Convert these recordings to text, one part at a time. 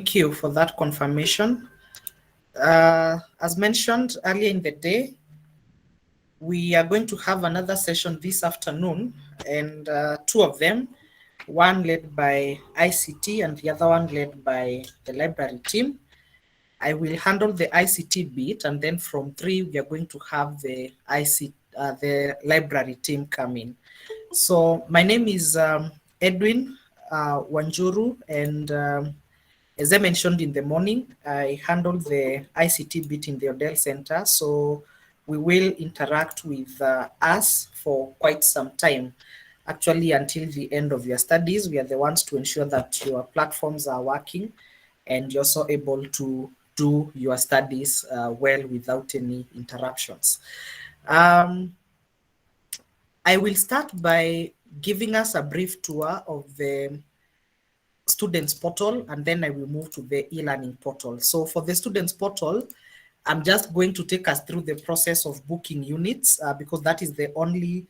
Thank you for that confirmation. As mentioned earlier in the day, we are going to have another session this afternoon, and two of them, one led by ICT and the other one led by the library team. I will handle the ICT bit, and then from 3, we are going to have the library team come in. So my name is Edwin Wanjuru, and as I mentioned in the morning, I handle the ICT bit in the Odell Center. So we will interact with us for quite some time. Actually, until the end of your studies, we are the ones to ensure that your platforms are working and you're also able to do your studies well without any interruptions. I will start by giving us a brief tour of the students portal, and then I will move to the e-learning portal. So for the students portal, I'm just going to take us through the process of booking units because that is the only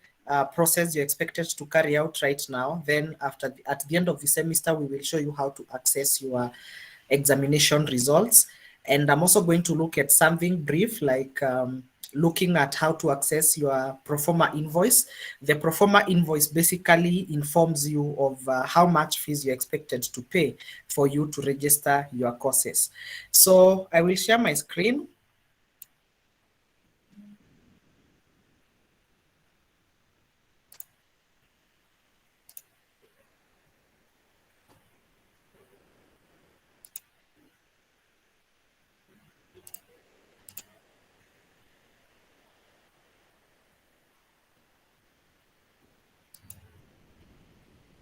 process you're expected to carry out right now. Then at the end of the semester, we will show you how to access your examination results. And I'm also going to look at something brief like looking at how to access your proforma invoice. The proforma invoice basically informs you of how much fees you're expected to pay for you to register your courses. So I will share my screen.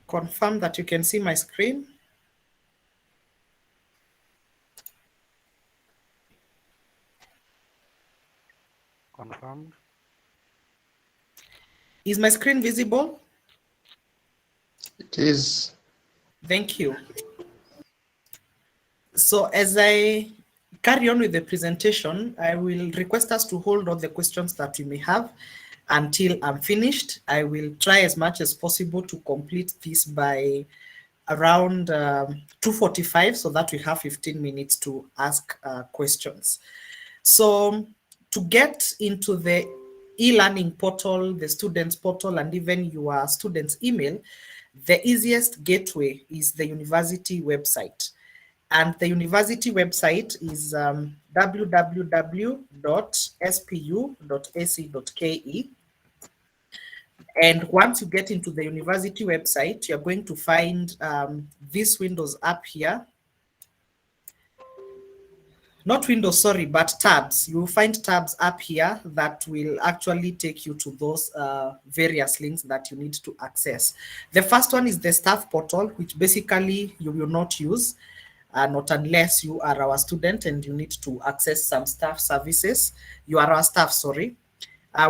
Confirm that you can see my screen. Confirmed. Is my screen visible? It is. Thank you. So as I carry on with the presentation, I will request us to hold all the questions that we may have until I'm finished. I will try as much as possible to complete this by around 2:45 so that we have 15 minutes to ask questions. So to get into the e-learning portal, the students portal, and even your students' email, the easiest gateway is the university website. And the university website is www.spu.ac.ke. And once you get into the university website, you're going to find this Windows app here. Not Windows, sorry, but tabs. You will find tabs up here that will actually take you to those various links that you need to access. The first one is the staff portal, which basically you will not use. Not unless you are our student and you need to access some staff services. You are our staff, sorry.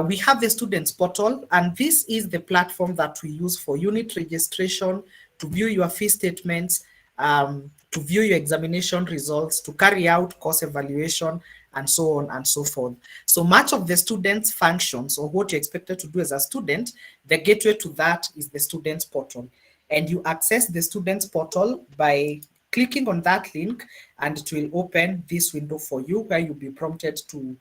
We have the students portal, and this is the platform that we use for unit registration, to view your fee statements, to view your examination results, to carry out course evaluation, and so on and so forth. So much of the students' functions, or what you're expected to do as a student, the gateway to that is the students portal. And you access the students portal by clicking on that link, and it will open this window for you where you'll be prompted to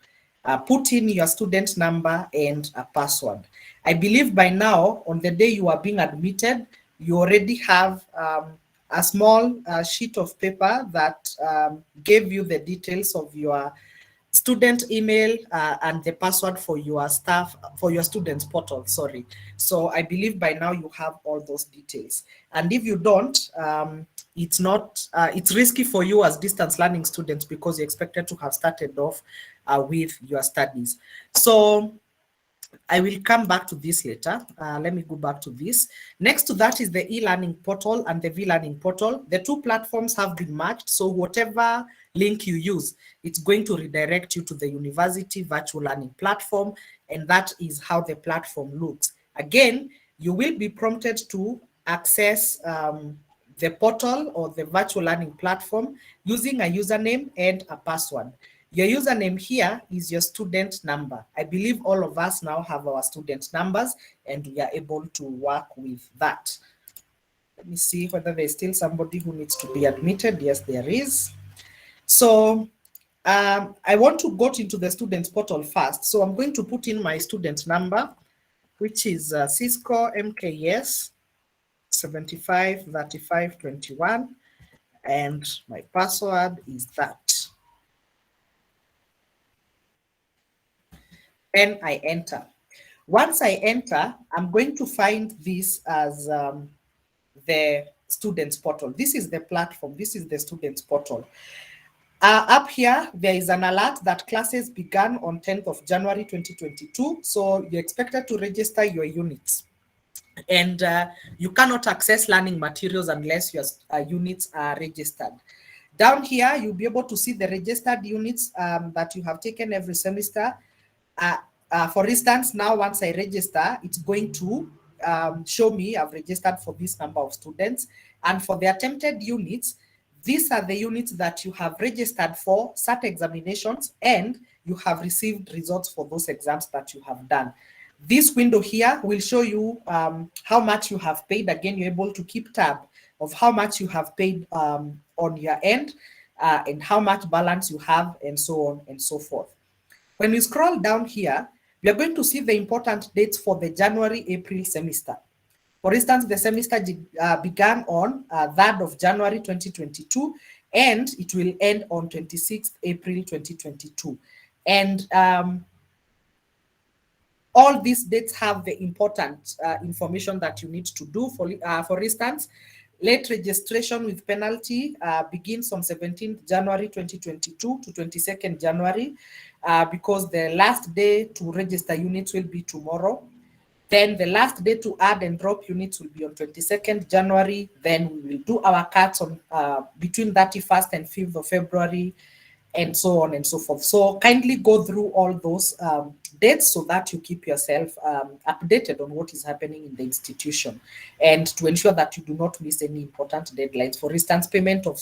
put in your student number and a password. I believe by now, on the day you are being admitted, you already have a small sheet of paper that gave you the details of your student email and the password for your staff, for your students portal, sorry. So I believe by now you have all those details. And if you don't, it's risky for you as distance learning students because you're expected to have started off with your studies. So I will come back to this later. Let me go back to this. Next to that is the e-learning portal and the v-learning portal. The two platforms have been merged, so whatever link you use, it's going to redirect you to the university virtual learning platform, and that is how the platform looks. Again, you will be prompted to access the portal or the virtual learning platform using a username and a password. Your username here is your student number. I believe all of us now have our student numbers and we are able to work with that. Let me see whether there's still somebody who needs to be admitted. Yes, there is. So I want to go into the students portal first. So I'm going to put in my student number, which is Cisco MKS 753521, and my password is that. Then I enter. Once I enter, I'm going to find this as the students portal. This is the platform. This is the students portal. Up here, there is an alert that classes began on 10th of January 2022. So you're expected to register your units. And you cannot access learning materials unless your units are registered. Down here, you'll be able to see the registered units that you have taken every semester. For instance, now once I register, it's going to show me I've registered for this number of students. And for the attempted units, these are the units that you have registered for, sat examinations, and you have received results for those exams that you have done. This window here will show you how much you have paid. Again, you're able to keep tab of how much you have paid on your end and how much balance you have, and so on and so forth. When we scroll down here, we are going to see the important dates for the January-April semester. For instance, the semester began on 3rd of January 2022, and it will end on 26th April 2022. And all these dates have the important information that you need to do. For instance, late registration with penalty begins on 17th January 2022 to 22nd January because the last day to register units will be tomorrow. Then the last day to add and drop units will be on 22nd January. Then we will do our cuts on between 31st and 5th of February, and so on and so forth. So kindly go through all those dates so that you keep yourself updated on what is happening in the institution, and to ensure that you do not miss any important deadlines. For instance, payment of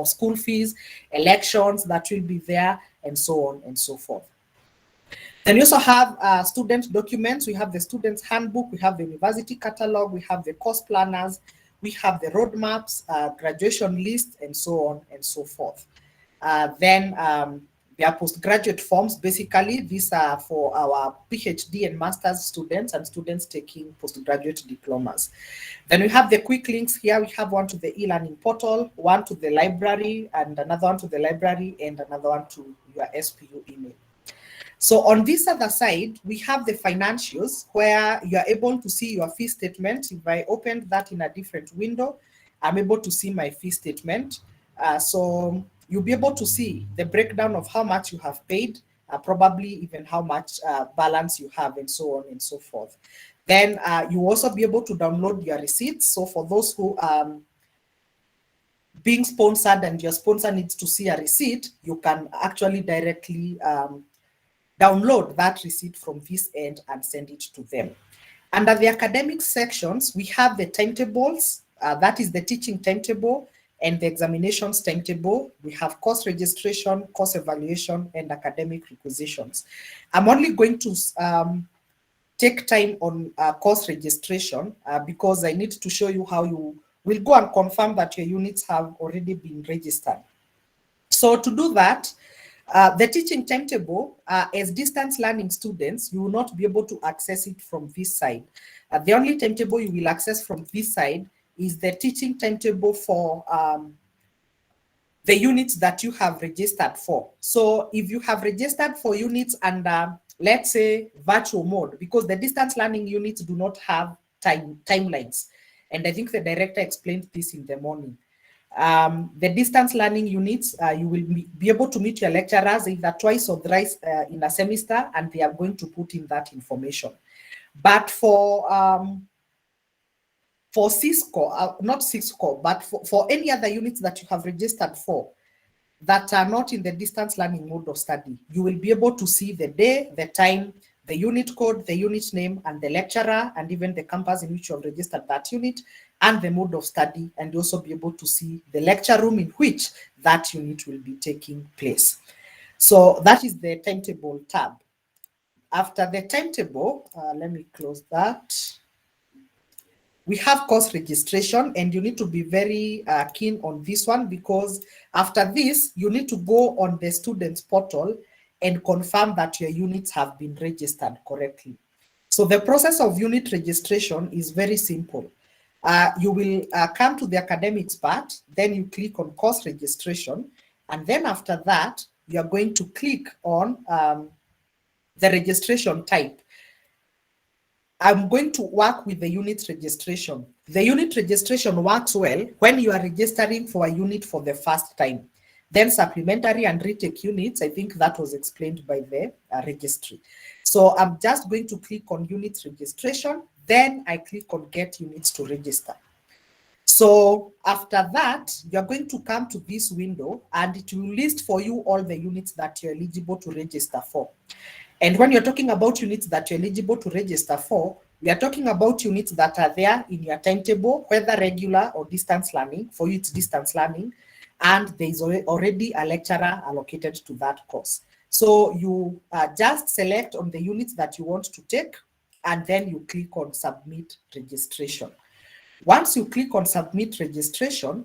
school fees, elections that will be there, and so on and so forth. Then we also have student documents. We have the student's handbook, we have the university catalog, we have the course planners, we have the roadmaps, graduation list, and so on and so forth. Then there are postgraduate forms. Basically, these are for our PhD and master's students and students taking postgraduate diplomas. Then we have the quick links here. We have one to the e-learning portal, one to the library, and another one to the library, and another one to your SPU email. So on this other side, we have the financials where you are able to see your fee statement. If I opened that in a different window, I'm able to see my fee statement. So you'll be able to see the breakdown of how much you have paid, probably even how much balance you have, and so on and so forth. Then you also be able to download your receipts. So for those who being sponsored and your sponsor needs to see a receipt, you can actually directly download that receipt from this end and send it to them. Under the academic sections, we have the timetables, that is the teaching timetable and the examinations timetable. We have course registration, course evaluation, and academic requisitions. I'm only going to take time on course registration because I need to show you how you will go and confirm that your units have already been registered. So to do that, the teaching timetable, as distance learning students, you will not be able to access it from this side. The only timetable you will access from this side is the teaching timetable for the units that you have registered for. So if you have registered for units under, let's say, virtual mode, because the distance learning units do not have timelines. And I think the director explained this in the morning. The distance learning units, you will be able to meet your lecturers either twice or thrice in a semester, and they are going to put in that information. But for Cisco, not Cisco, but for any other units that you have registered for that are not in the distance learning mode of study, you will be able to see the day, the time, the unit code, the unit name, and the lecturer, and even the campus in which you have registered that unit, and the mode of study, and also be able to see the lecture room in which that unit will be taking place. So that is the timetable tab. After the timetable, let me close that. we have course registration, and you need to be very keen on this one, because after this, you need to go on the students portal and confirm that your units have been registered correctly. So the process of unit registration is very simple. You will come to the academics part, then you click on course registration, and then after that, you are going to click on the registration type. I'm going to work with the unit registration. The unit registration works well when you are registering for a unit for the first time. Then supplementary and retake units, I think that was explained by the registry. So I'm just going to click on unit registration, then I click on get units to register. So after that, you're going to come to this window and it will list for you all the units that you're eligible to register for. And when you're talking about units that you're eligible to register for, we are talking about units that are there in your timetable, whether regular or distance learning. For you, it's distance learning, and there is already a lecturer allocated to that course. So you just select on the units that you want to take, and then you click on submit registration. Once you click on submit registration,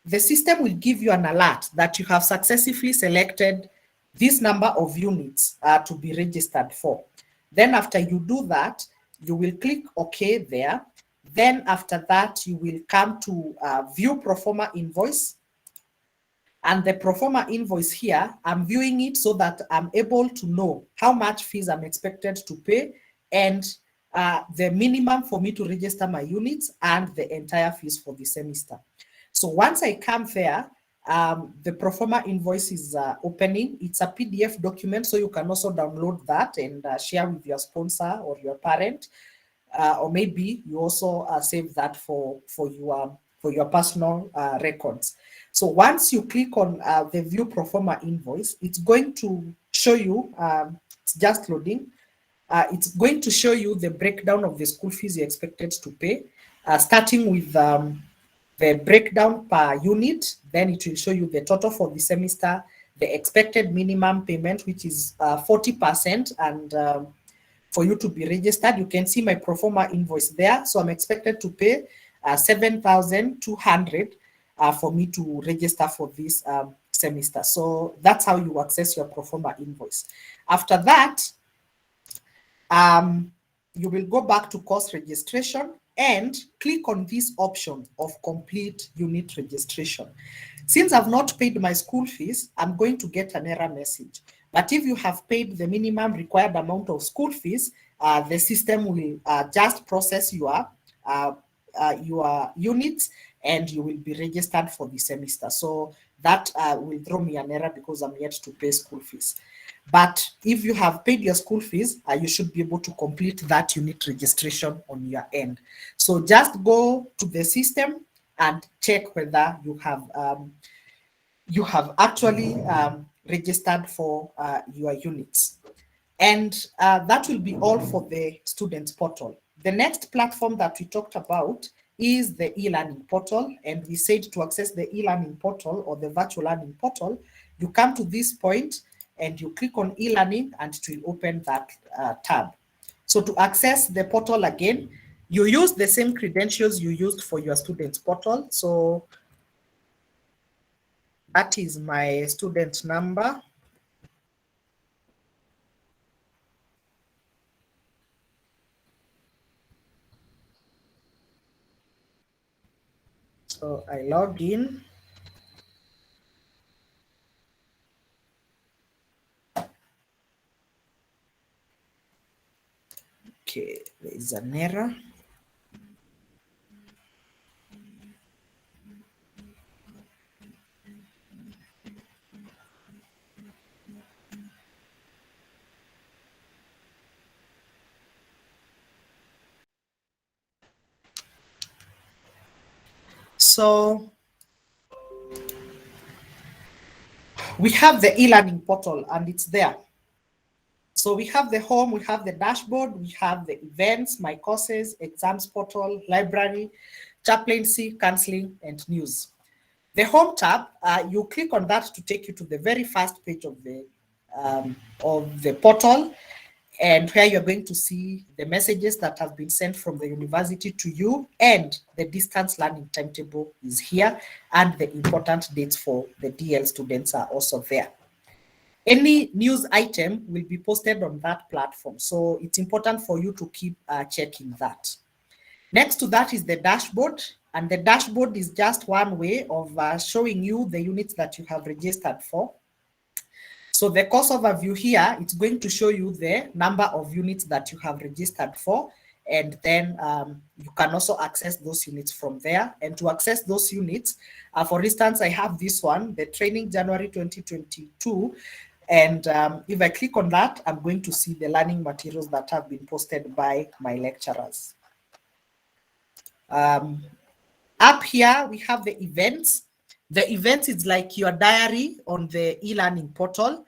the system will give you an alert that you have successfully selected this number of units to be registered for. Then after you do that, you will click OK there. Then after that, you will come to view proforma invoice. And the proforma invoice here, I'm viewing it so that I'm able to know how much fees I'm expected to pay, and the minimum for me to register my units, and the entire fees for the semester. So once I come there, the proforma invoice is opening. It's a PDF document, so you can also download that and share with your sponsor or your parent, or maybe you also save that for your personal records. So once you click on the view proforma invoice, it's going to show you, it's just loading. It's going to show you the breakdown of the school fees you're expected to pay, starting with the breakdown per unit. Then it will show you the total for the semester, the expected minimum payment, which is 40%, and for you to be registered, you can see my proforma invoice there. So I'm expected to pay 7,200 for me to register for this semester. So that's how you access your proforma invoice. After that, you will go back to course registration and click on this option of complete unit registration. Since I've not paid my school fees, I'm going to get an error message. But if you have paid the minimum required amount of school fees, the system will just process your units, and you will be registered for the semester. So that will throw me an error because I'm yet to pay school fees. But if you have paid your school fees, you should be able to complete that unit registration on your end. So just go to the system and check whether you have actually registered for your units. And that will be all for the students portal. The next platform that we talked about is the e-learning portal. And we said to access the e-learning portal or the virtual learning portal, you come to this point and you click on e-learning, and it will open that tab. So to access the portal again, you use the same credentials you used for your students portal. So that is my student number. So I log in. Okay, there is an error. So we have the e-learning portal, and it's there. So we have the home, we have the dashboard, we have the events, my courses, exams portal, library, chaplaincy, counseling, and news. The home tab, you click on that to take you to the very first page of the portal. and where you're going to see the messages that have been sent from the university to you, and the distance learning timetable is here, and the important dates for the DL students are also there. Any news item will be posted on that platform, so it's important for you to keep checking that. Next to that is the dashboard, and the dashboard is just one way of showing you the units that you have registered for. So the course overview here, it's going to show you the number of units that you have registered for, and then you can also access those units from there. And to access those units, for instance, I have this one, the training January 2022, and if I click on that, I'm going to see the learning materials that have been posted by my lecturers. Up here, we have the events. The events is like your diary on the e-learning portal.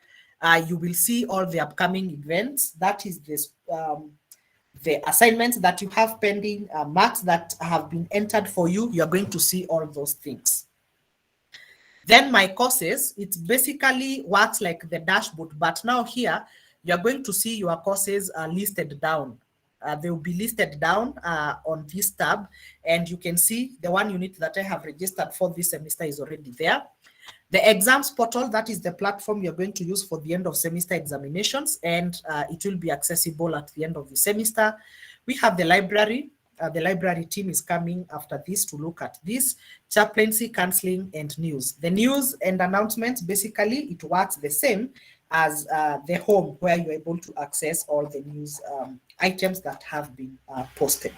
You will see all the upcoming events. That is this, the assignments that you have pending, marks that have been entered for you. You're going to see all those things. Then my courses, it basically works like the dashboard, but now here, you're going to see your courses listed down. They will be listed down on this tab, and you can see the one unit that I have registered for this semester is already there. The exams portal, that is the platform you're going to use for the end of semester examinations, and it will be accessible at the end of the semester. We have the library. The library team is coming after this to look at this, chaplaincy, counseling, and news. The news and announcements, basically, it works the same as the home, where you're able to access all the news items that have been posted.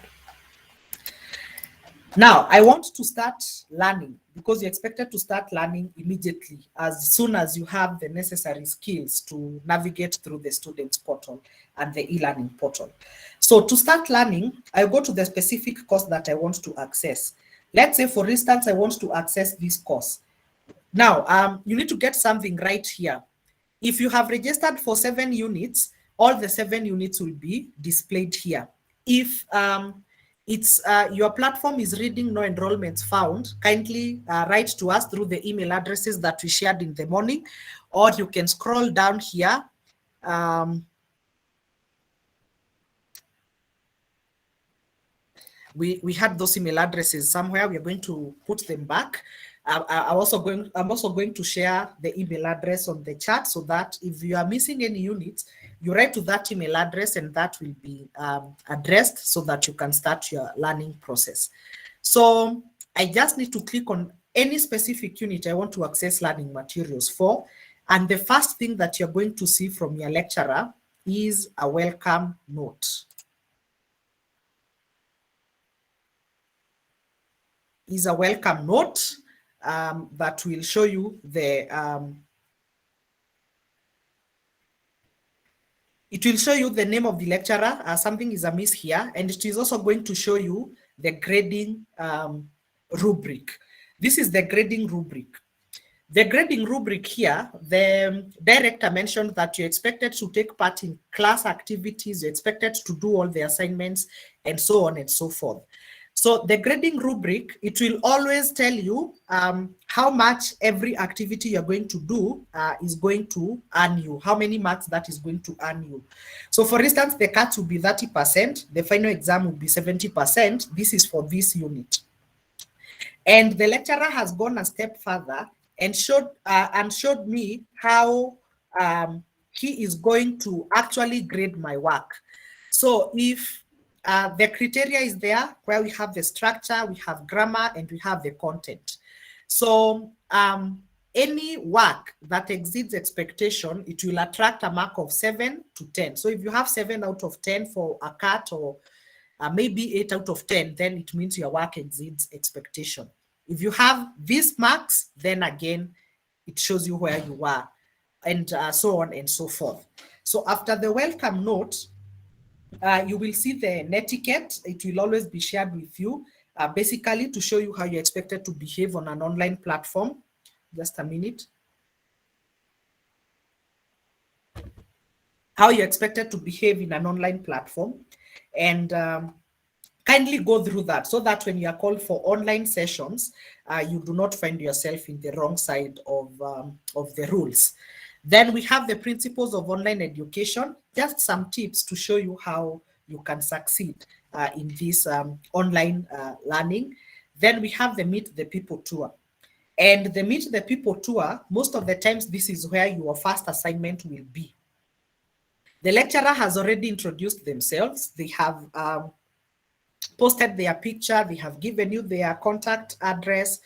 Now, I want to start learning, because you're expected to start learning immediately as soon as you have the necessary skills to navigate through the students portal and the e-learning portal. So to start learning, I go to the specific course that I want to access. Let's say, for instance, I want to access this course. Now, you need to get something right here. If you have registered for 7 units, all the 7 units will be displayed here. If it's your platform is reading no enrollments found, kindly write to us through the email addresses that we shared in the morning, or you can scroll down here. We had those email addresses somewhere. We are going to put them back. I'm also going to share the email address on the chat, so that if you are missing any units, you write to that email address, and that will be addressed so that you can start your learning process. So I just need to click on any specific unit I want to access learning materials for. And the first thing that you're going to see from your lecturer is a welcome note. Is a welcome note that will show you the it will show you the name of the lecturer. Something is amiss here, and it is also going to show you the grading rubric. This is the grading rubric. The grading rubric here, the director mentioned that you're expected to take part in class activities, you're expected to do all the assignments, and so on and so forth. So the grading rubric, it will always tell you how much every activity you're going to do is going to earn you, how many marks that is going to earn you. So for instance, the CAT will be 30%, the final exam will be 70%. This is for this unit. And the lecturer has gone a step further and showed me how he is going to actually grade my work. So if the criteria is there, where we have the structure, we have grammar, and we have the content. So any work that exceeds expectation, it will attract a mark of 7 to 10. So if you have 7 out of 10 for a CAT, or maybe 8 out of 10, then it means your work exceeds expectation. If you have these marks, then again, it shows you where you are, and so on and so forth. So after the welcome note, you will see the Netiquette. It will always be shared with you, basically to show you how you're expected to behave on an online platform. Just a minute. How you're expected to behave in an online platform. And kindly go through that so that when you are called for online sessions, you do not find yourself in the wrong side of the rules. Then we have the principles of online education, just some tips to show you how you can succeed in this online learning. Then we have the Meet the People tour. And the Meet the People tour, most of the times, this is where your first assignment will be. The lecturer has already introduced themselves. They have posted their picture, they have given you their contact address,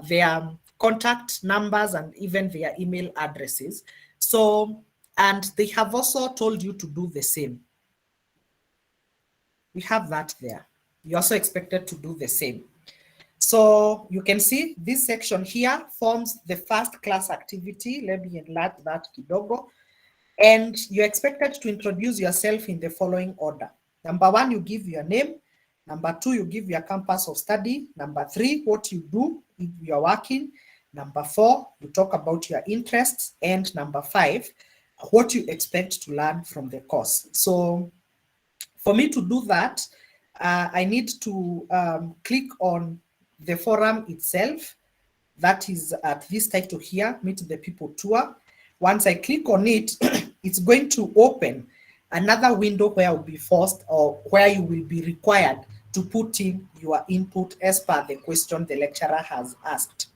their contact numbers, and even their email addresses. So, and they have also told you to do the same. We have that there. You're also expected to do the same. So you can see this section here forms the first class activity. Let me enlarge that kidogo. And you're expected to introduce yourself in the following order. Number one, you give your name. Number two, you give your campus of study. Number three, what you do if you're working. Number four, you talk about your interests. And number five, what you expect to learn from the course. So for me to do that, I need to click on the forum itself. That is at this title here, Meet the People Tour. Once I click on it, it's going to open another window where I'll be forced, or where you will be required to put in your input as per the question the lecturer has asked.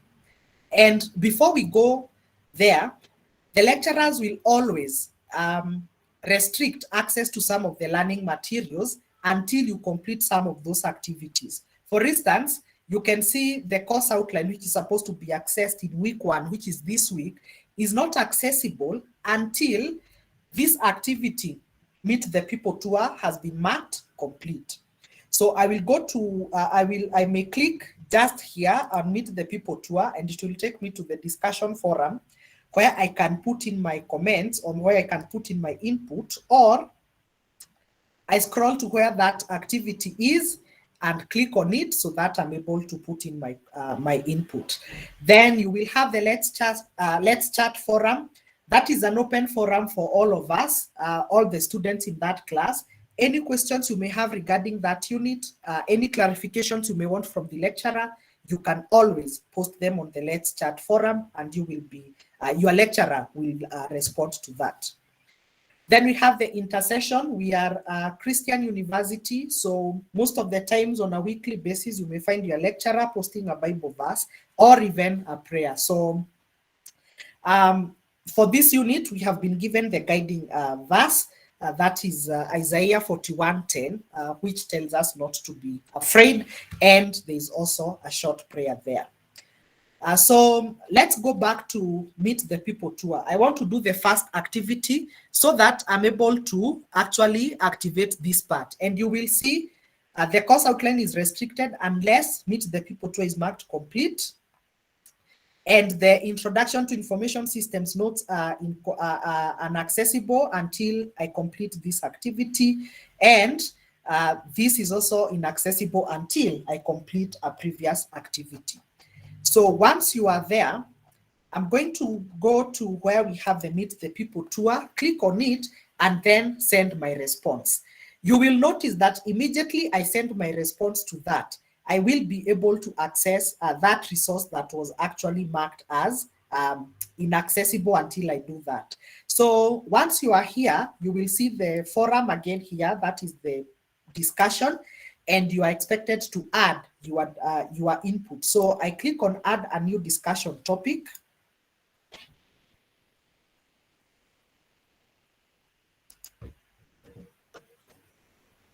And before we go there, the lecturers will always restrict access to some of the learning materials until you complete some of those activities. For instance, you can see the course outline, which is supposed to be accessed in week one, which is this week, is not accessible until this activity, Meet the People tour, has been marked complete. So I will go to, I may click just here and Meet the People tour, and it will take me to the discussion forum where I can put in my comments, or where I can put in my input, or I scroll to where that activity is and click on it so that I'm able to put in my my input. Then you will have the Let's Chat forum. That is an open forum for all of us, all the students in that class. Any questions you may have regarding that unit, any clarifications you may want from the lecturer, you can always post them on the Let's Chat forum, and you will be, your lecturer will respond to that. Then we have the intercession. We are a Christian university, so most of the times on a weekly basis, you may find your lecturer posting a Bible verse or even a prayer. So for this unit, we have been given the guiding verse, that is Isaiah 41:10, which tells us not to be afraid, and there's also a short prayer there. So let's go back to Meet the People tour. I want to do the first activity so that I'm able to actually activate this part. And you will see the course outline is restricted unless Meet the People tour is marked complete. And the introduction to information systems notes are inaccessible until I complete this activity. And this is also inaccessible until I complete a previous activity. So once you are there, I'm going to go to where we have the Meet the People tour, click on it, and then send my response. You will notice that immediately I send my response to that, I will be able to access that resource that was actually marked as inaccessible until I do that. So once you are here, you will see the forum again here, that is the discussion, and you are expected to add your input. So I click on add a new discussion topic.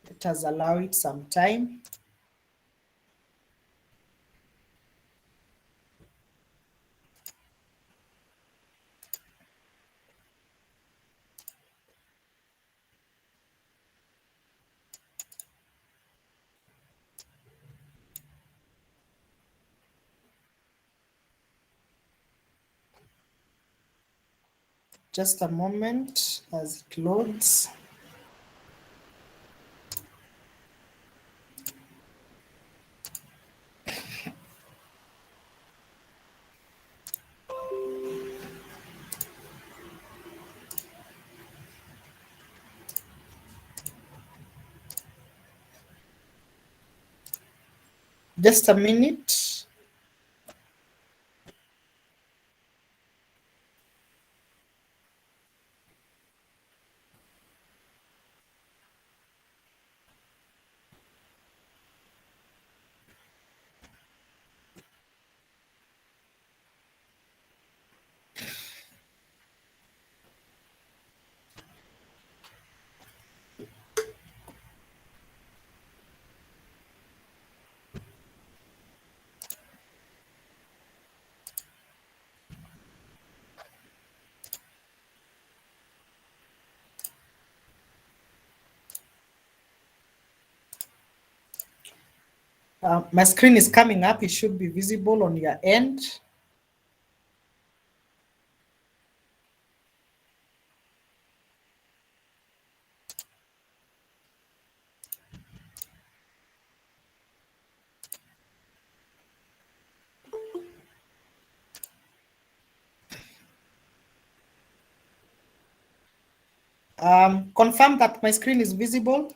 Let us allow it some time. Just a moment as it loads. Just a minute. My screen is coming up. It should be visible on your end. Confirm that my screen is visible.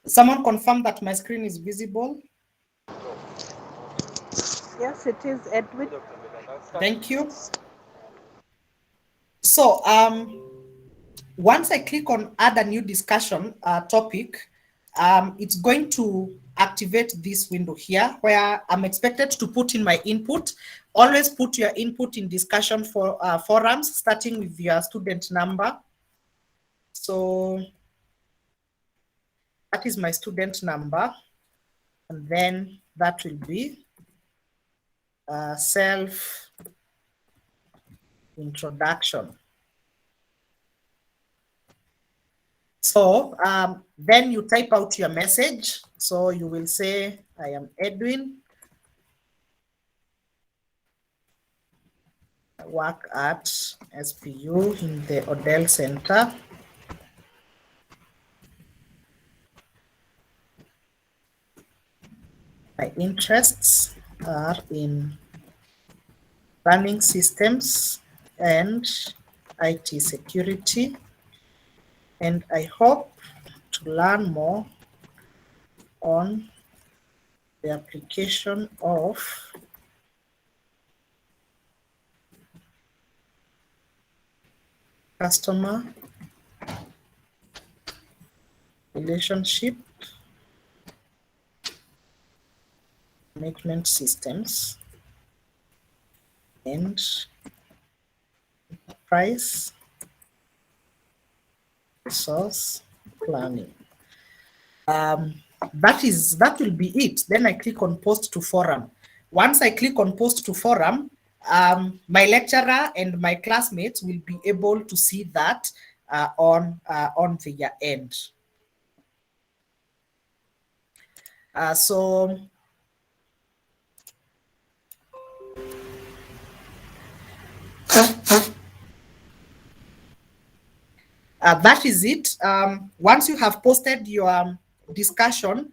Someone confirm that my screen is visible. Yes, it is, Edwin. Thank you. So once I click on add a new discussion topic, it's going to activate this window here where I'm expected to put in my input. Always put your input in discussion for forums, starting with your student number. So that is my student number. And then that will be self introduction. So then you type out your message. So you will say, I am Edwin. I work at SPU in the Odell Center. My interests are in running systems and IT security, and I hope to learn more on the application of customer relationship management systems and price resource planning. That will be it. Then I click on post to forum. Once I click on post to forum, my lecturer and my classmates will be able to see that on their end. So that is it. Once you have posted your discussion,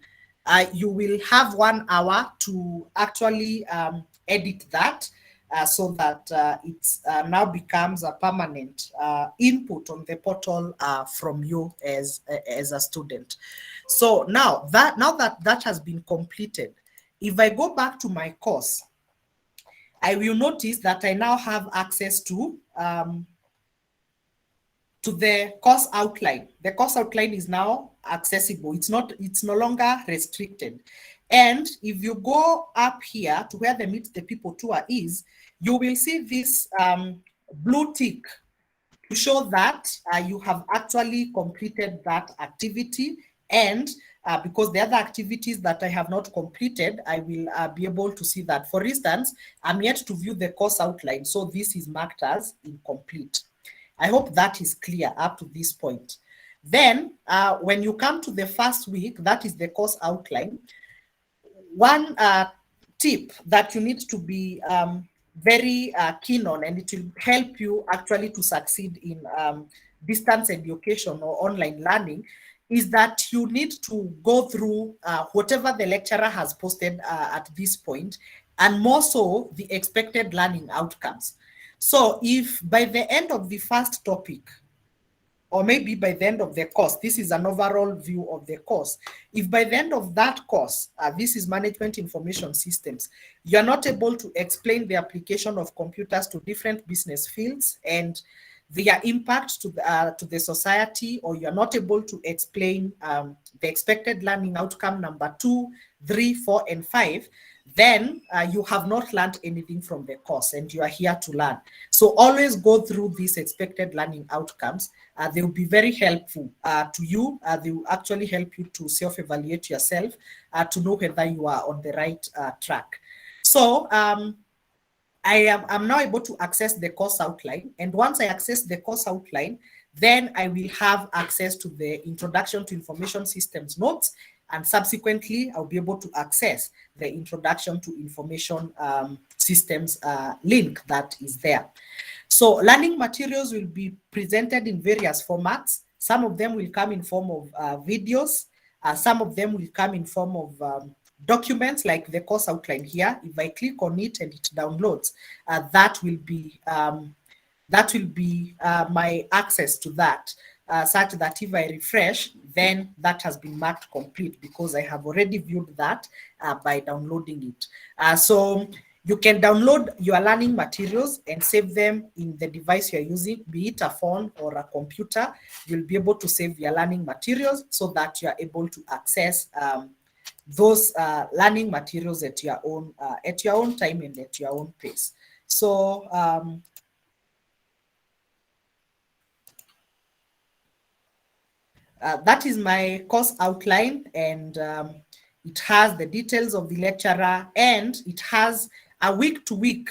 you will have 1 hour to actually edit that so that it now becomes a permanent input on the portal from you as a student. So now that has been completed, if I go back to my course, I will notice that I now have access to the course outline. The course outline is now accessible. It's no longer restricted. And if you go up here to where the Meet the People tour is, you will see this blue tick to show that you have actually completed that activity. And because the other activities that I have not completed, I will be able to see that. For instance, I'm yet to view the course outline. So this is marked as incomplete. I hope that is clear up to this point. Then, when you come to the first week, that is the course outline. One tip that you need to be very keen on, and it will help you actually to succeed in distance education or online learning, is that you need to go through whatever the lecturer has posted at this point, and more so the expected learning outcomes. So if by the end of the first topic, or maybe by the end of the course, this is an overall view of the course. If by the end of that course, this is management information systems, you're not able to explain the application of computers to different business fields and their impact to the society, or you're not able to explain the expected learning outcome number 2, 3, 4, and 5, then you have not learned anything from the course and you are here to learn. So always go through these expected learning outcomes. They will be very helpful to you. They will actually help you to self-evaluate yourself to know whether you are on the right track. So I'm now able to access the course outline. And once I access the course outline, then I will have access to the Introduction to Information Systems notes, and subsequently I'll be able to access the Introduction to Information Systems link that is there. So learning materials will be presented in various formats. Some of them will come in form of videos. Some of them will come in form of documents like the course outline here. If I click on it and it downloads, that will be my access to that, such that if I refresh, then that has been marked complete because I have already viewed that by downloading it. So you can download your learning materials and save them in the device you're using, be it a phone or a computer. You'll be able to save your learning materials so that you're able to access those learning materials at your own time and at your own pace. So that is my course outline, and it has the details of the lecturer, and it has a week-to-week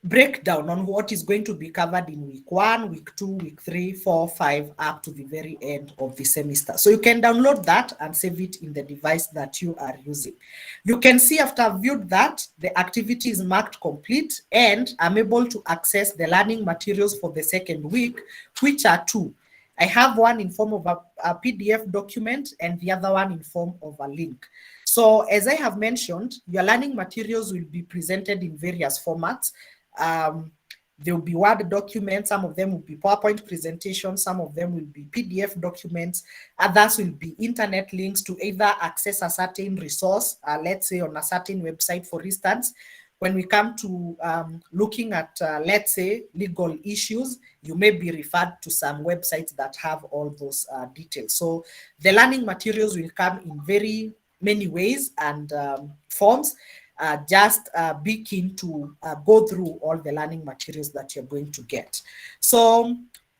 breakdown on what is going to be covered in week 1, week 2, week 3, 4, 5, up to the very end of the semester. So you can download that and save it in the device that you are using. You can see after I've viewed that, the activity is marked complete, and I'm able to access the learning materials for the second week, which are 2. I have one in form of a PDF document and the other one in form of a link. So as I have mentioned, your learning materials will be presented in various formats. There will be Word documents, some of them will be PowerPoint presentations, some of them will be PDF documents, others will be internet links to either access a certain resource, let's say on a certain website, for instance. When we come to looking at, let's say, legal issues, you may be referred to some websites that have all those details. So the learning materials will come in very many ways and forms. Just be keen to go through all the learning materials that you're going to get. So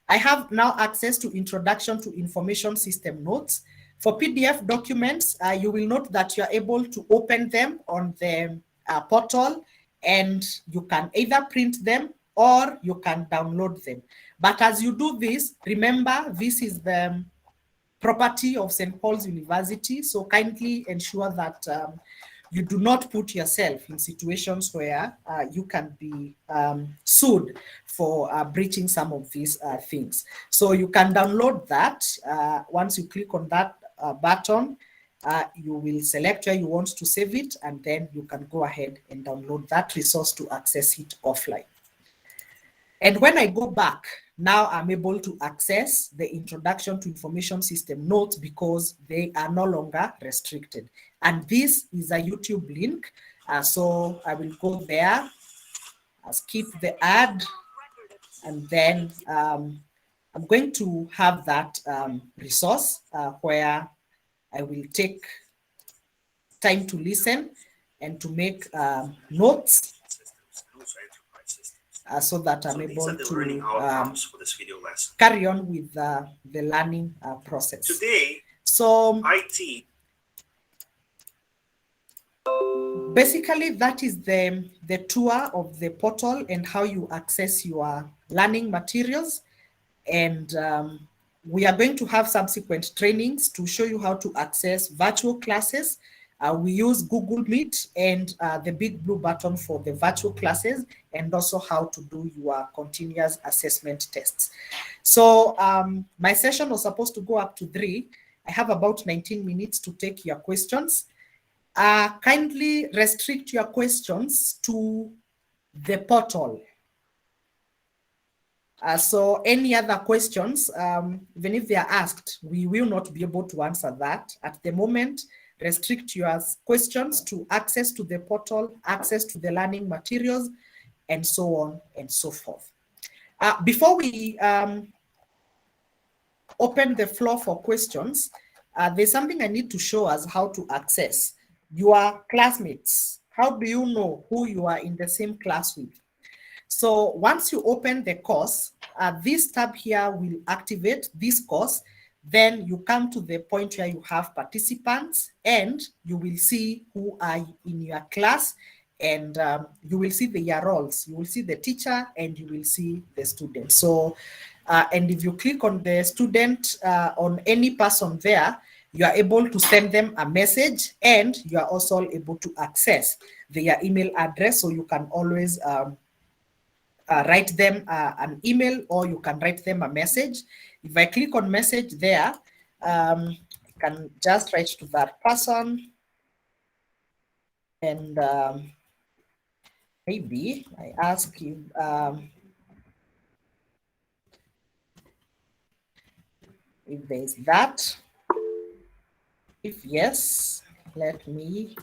I have now access to Introduction to Information System notes. For PDF documents, you will note that you're able to open them on the portal, and you can either print them or you can download them. But as you do this, remember, this is the property of St. Paul's University, so kindly ensure that you do not put yourself in situations where you can be sued for breaching some of these things. So you can download that. Once you click on that button, you will select where you want to save it, and then you can go ahead and download that resource to access it offline. And when I go back, now I'm able to access the Introduction to Information System notes because they are no longer restricted. And this is a YouTube link. So I will go there, skip the ad, and then I'm going to have that resource where I will take time to listen and to make notes so that I'm able to carry on with the learning process. Today, so IT. Basically, that is the tour of the portal and how you access your learning materials. And we are going to have subsequent trainings to show you how to access virtual classes. We use Google Meet and the big blue button for the virtual classes, and also how to do your continuous assessment tests. So my session was supposed to go up to 3. I have about 19 minutes to take your questions. kindly restrict your questions to the portal. So any other questions, even if they are asked, we will not be able to answer that. At the moment, restrict your questions to access to the portal, access to the learning materials, and so on and so forth. Before we open the floor for questions, there's something I need to show us how to access your classmates. How do you know who you are in the same class with? So once you open the course, this tab here will activate this course. Then you come to the point where you have participants and you will see who are in your class, and you will see the roles. You will see the teacher and you will see the student. So, and if you click on the student, on any person there, you are able to send them a message, and you are also able to access their email address. So you can always write them an email, or you can write them a message. If I click on message there, I can just write to that person, and maybe I ask if there is that. If yes, let me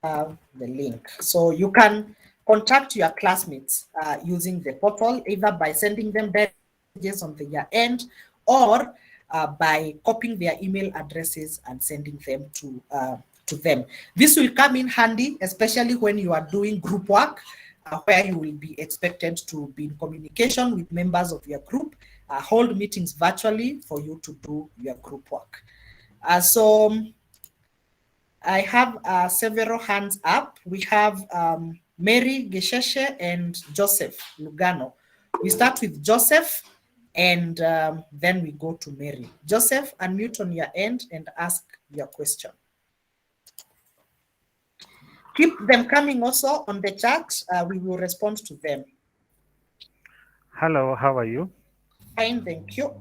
have the link. So you can contact your classmates using the portal, either by sending them messages on their end, or by copying their email addresses and sending them to them. This will come in handy, especially when you are doing group work, where you will be expected to be in communication with members of your group, hold meetings virtually for you to do your group work. So I have several hands up. We have Mary Gesheshe and Joseph Lugano. We start with Joseph, and then we go to Mary. Joseph, unmute on your end and ask your question. Keep them coming also on the chat. We will respond to them. Hello, how are you? Fine, thank you.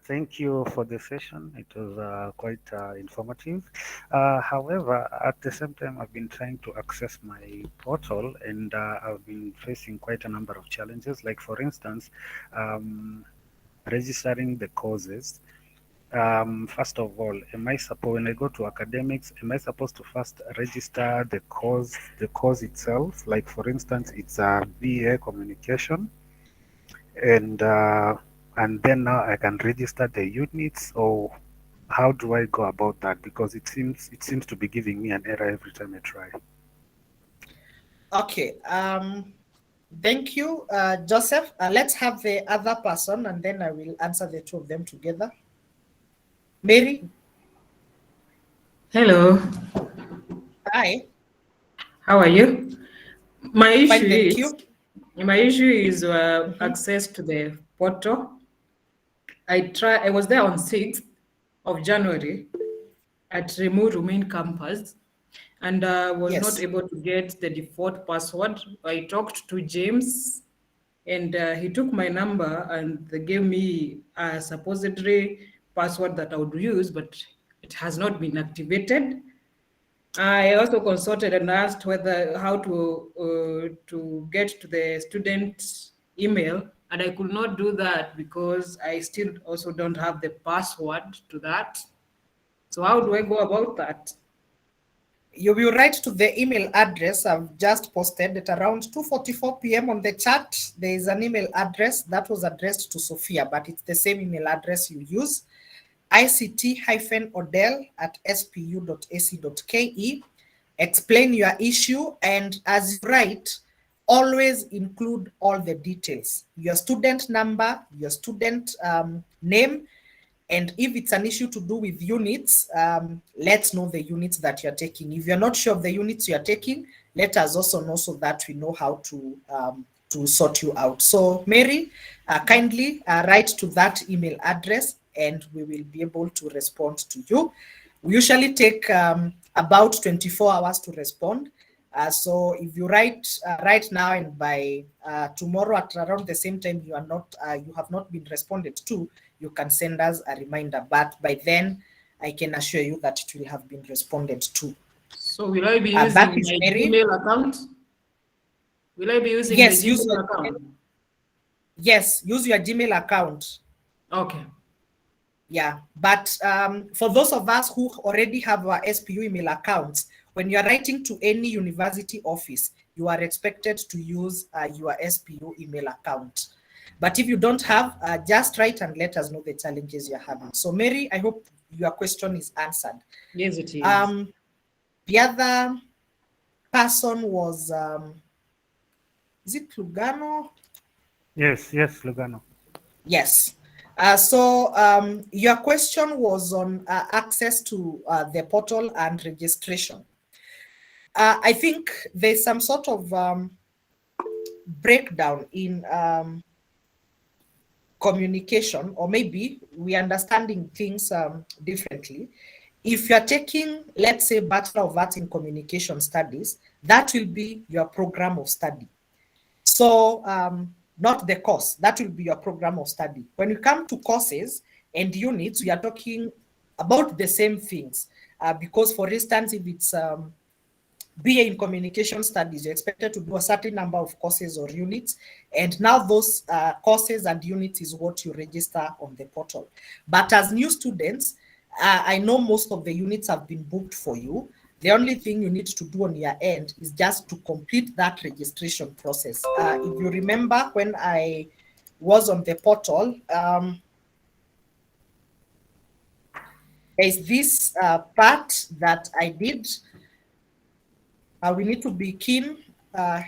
Thank you for the session. It was quite informative. However, at the same time, I've been trying to access my portal, and I've been facing quite a number of challenges. Like, for instance, registering the courses. First of all, when I go to academics, am I supposed to first register the course itself? Like, for instance, it's a BA communication, and then now I can register the units, or how do I go about that? Because it seems to be giving me an error every time I try. Okay. Thank you, Joseph. Let's have the other person, and then I will answer the two of them together. Mary. Hello, Hi. how are you? My Fine, issue thank is you. access to the portal. I was there on 6th of January at Remote main campus, and was not Yes. able to get the default password. I talked to James, and he took my number and they gave me a supposedly password that I would use, but it has not been activated. I also consulted and asked whether how to get to the student email, and I could not do that because I still also don't have the password to that. So how do I go about that? You will write to the email address I've just posted at around 2:44 p.m. on the chat. There is an email address that was addressed to Sophia, but it's the same email address you use, ict-odel@spu.ac.ke. Explain your issue, and as you write, always include all the details, your student number, your student name, and if it's an issue to do with units, let's know the units that you're taking. If you're not sure of the units you're taking, let us also know so that we know how to sort you out. So Mary, kindly write to that email address and we will be able to respond to you. We usually take about 24 hours to respond. So if you write right now and by tomorrow at around the same time you have not been responded to, you can send us a reminder. But by then, I can assure you that it will have been responded to. So will I be That using is my Mary. Gmail account? Will I be using the Yes, use Gmail your account? yes, use your Gmail account. Okay. Yeah, but for those of us who already have our SPU email accounts, when you are writing to any university office, you are expected to use your SPU email account. But if you don't have, just write and let us know the challenges you're having. So Mary, I hope your question is answered. Yes, it is. The other person was, is it Lugano? Yes, Lugano. Yes. Your question was on access to the portal and registration. I think there's some sort of breakdown in communication, or maybe we understanding things differently. If you're taking, let's say, Bachelor of Arts in Communication Studies, that will be your program of study. So not the course, that will be your program of study. When you come to courses and units, we are talking about the same things. Because for instance, if it's BA in Communication Studies, you're expected to do a certain number of courses or units. And now those courses and units is what you register on the portal. But as new students, I know most of the units have been booked for you. The only thing you need to do on your end is just to complete that registration process. If you remember when I was on the portal, there's this part that I did. We need to be keen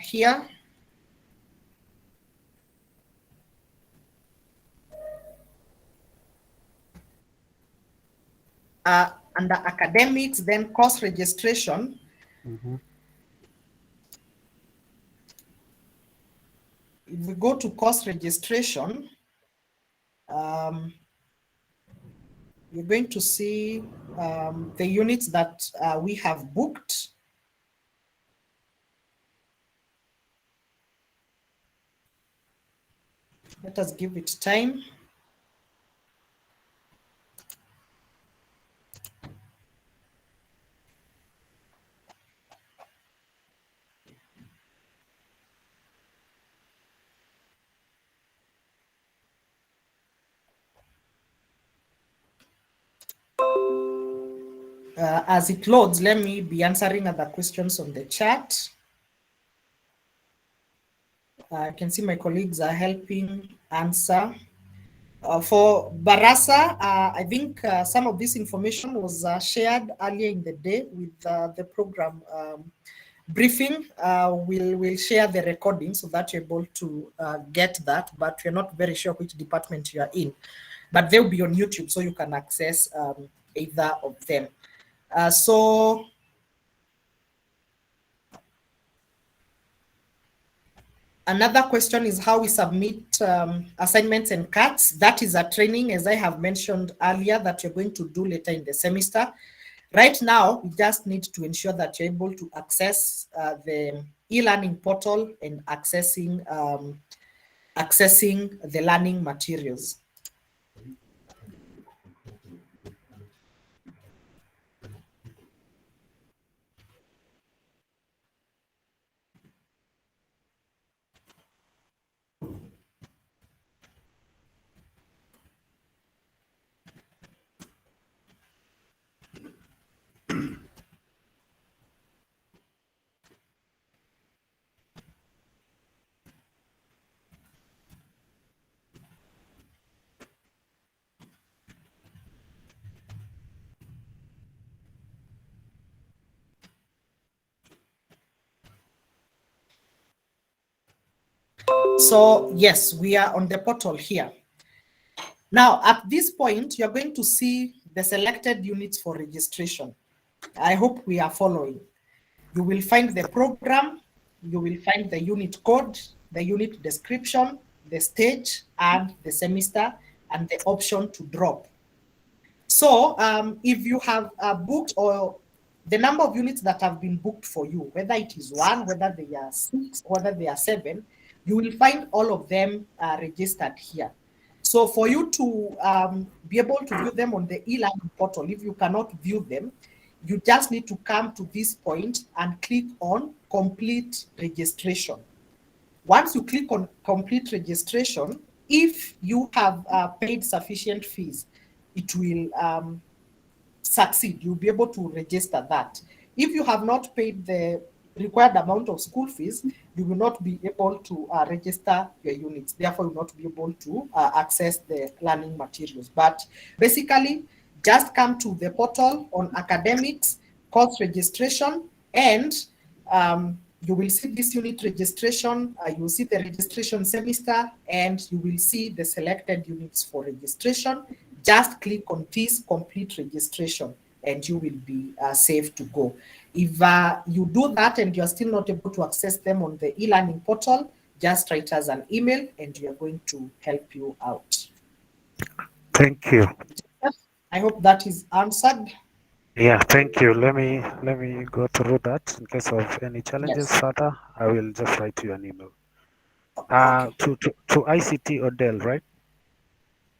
here. Under academics, then course registration. Mm-hmm. If we go to course registration, you're going to see the units that we have booked. Let us give it time. As it loads, let me be answering other questions on the chat. I can see my colleagues are helping answer. For Barasa, I think some of this information was shared earlier in the day with the program briefing. We'll share the recording so that you're able to get that, but we're not very sure which department you are in. But they'll be on YouTube, so you can access either of them. Another question is how we submit assignments and cards. That is a training, as I have mentioned earlier, that you're going to do later in the semester. Right now, we just need to ensure that you're able to access the e-learning portal and accessing the learning materials. So yes, we are on the portal here. Now, at this point, you're going to see the selected units for registration. I hope we are following. You will find the program, you will find the unit code, the unit description, the stage, and the semester, and the option to drop. So if you have booked, or the number of units that have been booked for you, whether it is one, whether they are 6, whether they are 7, you will find all of them registered here. So for you to be able to view them on the e-learning portal, if you cannot view them, you just need to come to this point and click on complete registration. Once you click on complete registration, if you have paid sufficient fees, it will succeed. You'll be able to register that. If you have not paid the required amount of school fees, you will not be able to register your units. Therefore, you will not be able to access the learning materials. But basically, just come to the portal on academics, course registration, and you will see this unit registration, you will see the registration semester, and you will see the selected units for registration. Just click on this complete registration and you will be safe to go. If you do that and you're still not able to access them on the e-learning portal, just write us an email and we are going to help you out. Thank you. I hope that is answered. Yeah, thank you. Let me go through that. In case of any challenges Yes. further, I will just write you an email. Okay. To ICT Odell, right?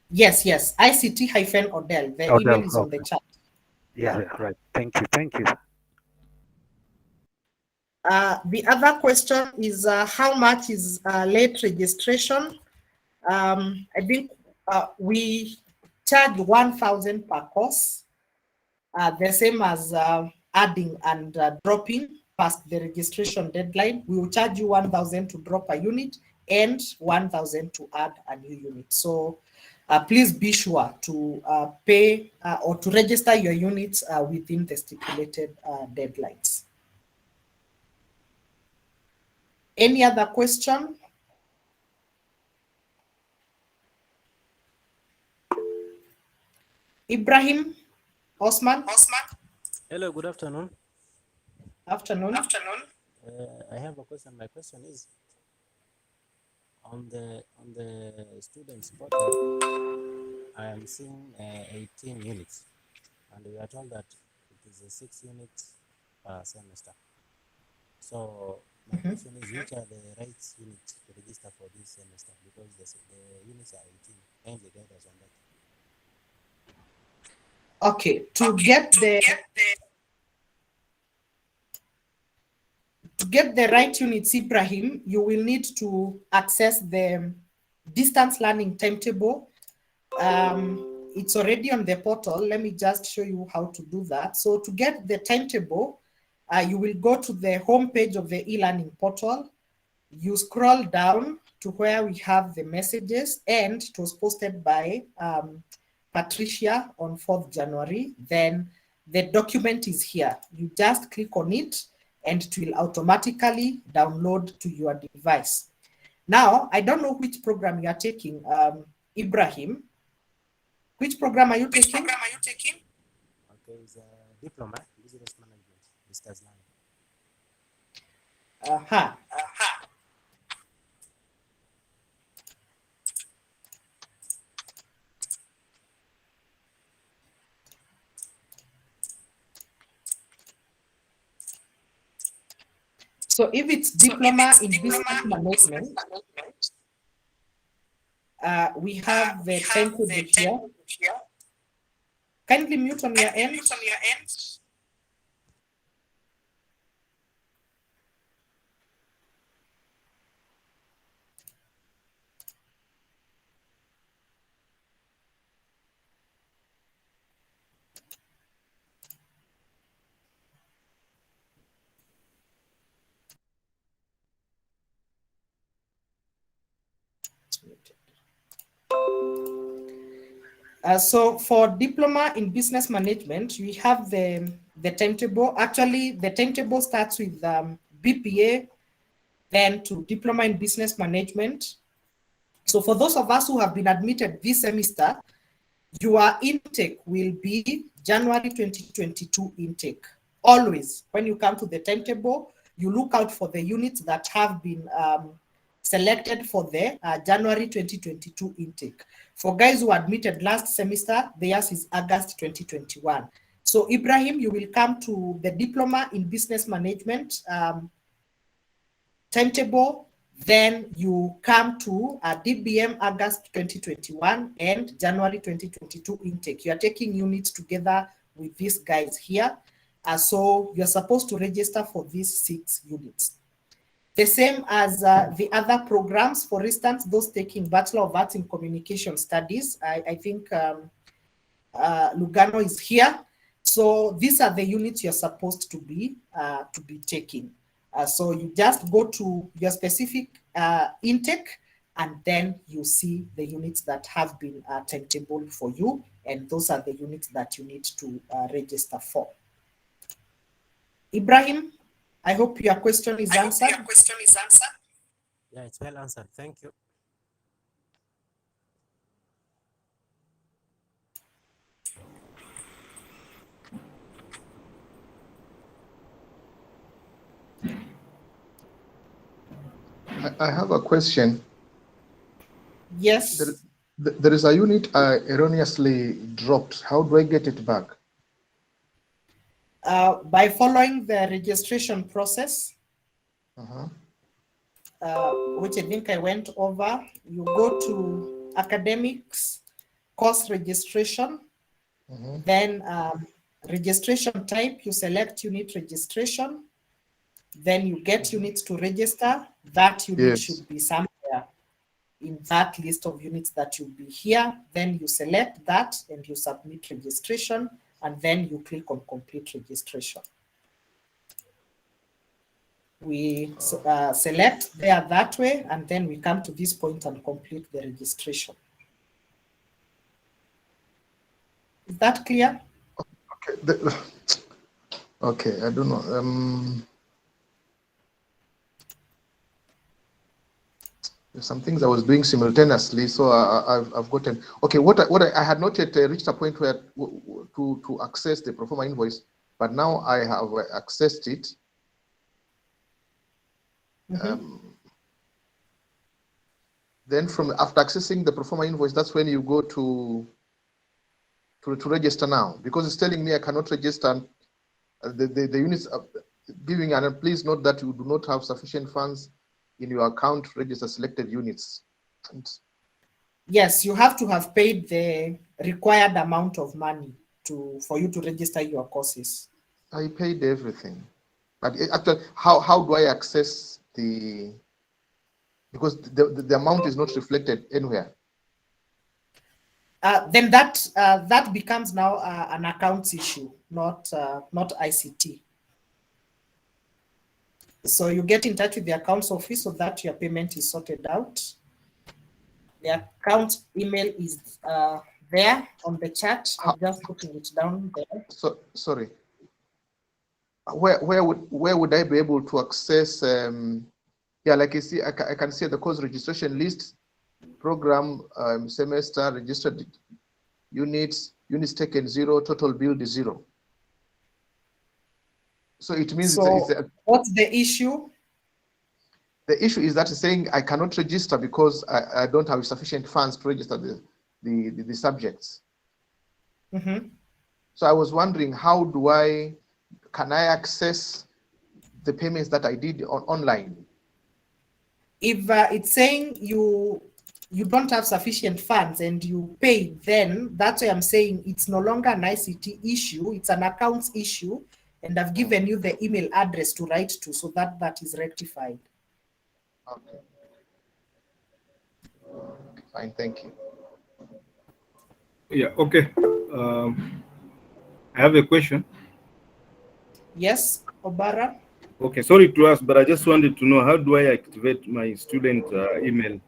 Yes, yes. ICT-Odell. The email Odell. is on the Okay. chat. Yeah, Yeah. yeah, right. Thank you. Thank you. The other question is how much is late registration? I think we charge 1,000 per course, the same as adding and dropping past the registration deadline. We will charge you 1,000 to drop a unit and 1,000 to add a new unit. So please be sure to pay or to register your units within the stipulated deadlines. Any other question? Ibrahim Osman, Hello, good afternoon. afternoon. I have a question. My question is on the students portal. I am seeing 18 units, and we are told that it is a 6 units per semester. So my question is, which are the right units to register for this semester? Because the units are 18. Kindly guide us on that. Okay, to get the right units, Ibrahim, you will need to access the distance learning timetable. It's already on the portal. Let me just show you how to do that. So to get the timetable, you will go to the home page of the e-learning portal. You scroll down to where we have the messages, and it was posted by Patricia on 4th January. Then the document is here. You just click on it and it will automatically download to your device. Now, I don't know which program you are taking, Ibrahim. Which program are you taking? Okay, it's a diploma, business management, distance learning. So if it's diploma in business management, we have the timetable here. Kindly mute on your end. So for diploma in business management, we have the timetable. Actually, the timetable starts with BPA, then to diploma in business management. So for those of us who have been admitted this semester, your intake will be January 2022 intake. Always, when you come to the timetable, you look out for the units that have been selected for the January 2022 intake. For guys who admitted last semester, theirs is August 2021. So Ibrahim, you will come to the diploma in business management timetable, Then you come to a DBM August 2021 and January 2022 intake. You are taking units together with these guys here. So you're supposed to register for these 6 units. The same as the other programs, for instance, those taking Bachelor of Arts in Communication Studies. I think Lugano is here. So these are the units you're supposed to be taking. So you just go to your specific intake, and then you see the units that have been timetable for you, and those are the units that you need to register for. Ibrahim, I hope your question is answered. Yeah, it's well answered. Thank you. I have a question. Yes. There is a unit I erroneously dropped. How do I get it back? By following the registration process, which I think I went over. You go to academics, course registration, then registration type, you select unit registration, then you get units to register. That unit should be somewhere in that list of units that will be here. Then you select that and you submit registration, and then you click on complete registration. We select there that way, and then we come to this point and complete the registration. Is that clear? Okay. Okay, I don't know. There's some things I was doing simultaneously, so I've gotten. Okay, what I had not yet reached a point where to access the performer invoice, but now I have accessed it. Then after accessing the performer invoice, that's when you go to register now, because it's telling me I cannot register. The units are giving, and please note that you do not have sufficient funds in your account to register selected units. Yes, you have to have paid the required amount of money for you to register your courses. I paid everything, but actually, how do I access the? Because the amount is not reflected anywhere. Then that becomes now an accounts issue, not ICT. So you get in touch with the accounts office so that your payment is sorted out. The account email is there on the chat. I'm just putting it down there. So sorry. Where would I be able to access? Yeah, like you see, I can see the course registration list, program, semester, registered units taken 0, total billed 0. So it means what's the issue? The issue is that it's saying I cannot register because I don't have sufficient funds to register the subjects. So I was wondering, how can I access the payments that I did online? If it's saying you don't have sufficient funds and you pay, then that's why I'm saying it's no longer an ICT issue, it's an accounts issue, and I've given you the email address to write to so that is rectified. Okay. Fine, thank you. Yeah, okay. I have a question. Yes, Obara? Okay, sorry to ask, but I just wanted to know, how do I activate my student email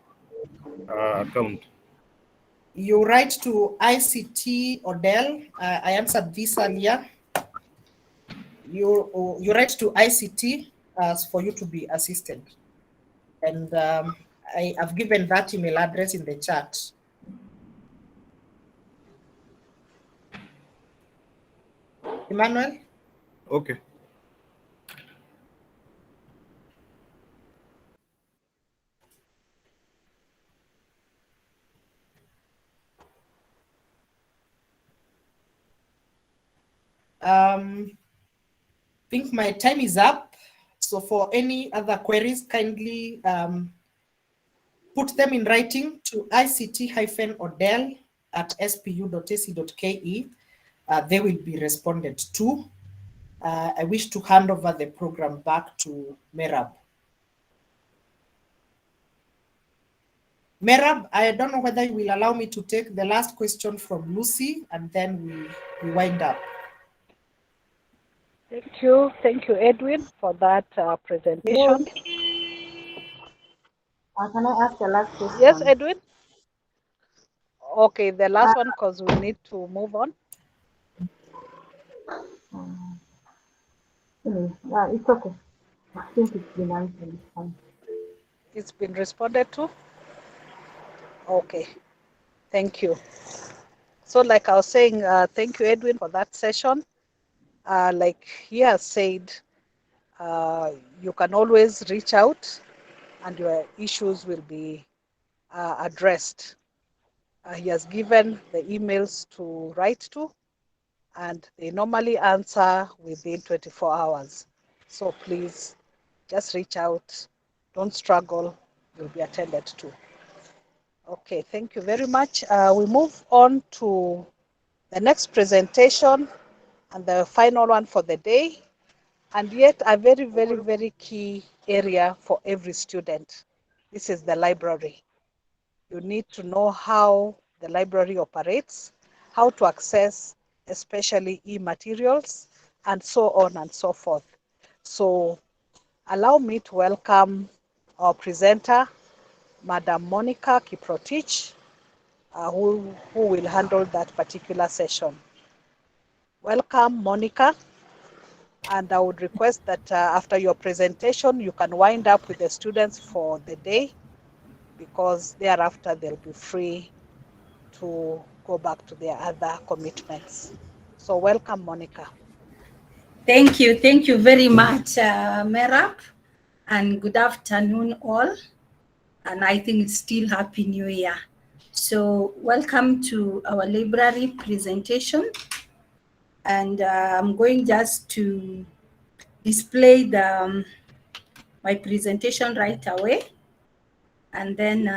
account? You write to ICT Odell. I answered this earlier. You write to ICT for you to be assisted. And I have given that email address in the chat. Emmanuel? Okay. I think my time is up. So for any other queries, kindly put them in writing to ict-odel@spu.ac.ke. They will be responded to. I wish to hand over the program back to Merab. Merab, I don't know whether you will allow me to take the last question from Lucy and then we wind up. Thank you, Edwin, for that presentation. Can I ask the last question? Yes, Edwin? Okay, the last one, because we need to move on. It's okay. I think it's been answered. It's fine. It's been responded to? Okay, thank you. So like I was saying, thank you, Edwin, for that session. Like he has said, you can always reach out and your issues will be addressed. He has given the emails to write to, and they normally answer within 24 hours. So please just reach out. Don't struggle. You'll be attended to. Okay, thank you very much. We move on to the next presentation and the final one for the day, and yet a very, very, very key area for every student. This is the library. You need to know how the library operates, how to access especially e-materials, and so on and so forth. So allow me to welcome our presenter, Madam Monica Kiprotich, who will handle that particular session. Welcome, Monica. And I would request that after your presentation, you can wind up with the students for the day, because thereafter they'll be free to go back to their other commitments. So welcome, Monica. Thank you very much, Merab, and good afternoon all. And I think it's still Happy New Year. So welcome to our library presentation. And I'm going just to display my presentation right away. And then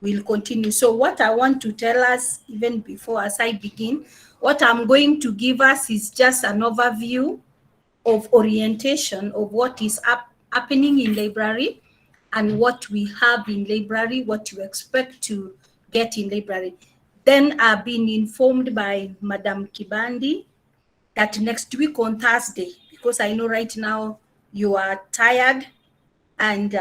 we'll continue. So what I want to tell us, even before as I begin, what I'm going to give us is just an overview of orientation of what is happening in library and what we have in library, what you expect to get in library. Then I've been informed by Madam Kibandi that next week on Thursday, because I know right now you are tired and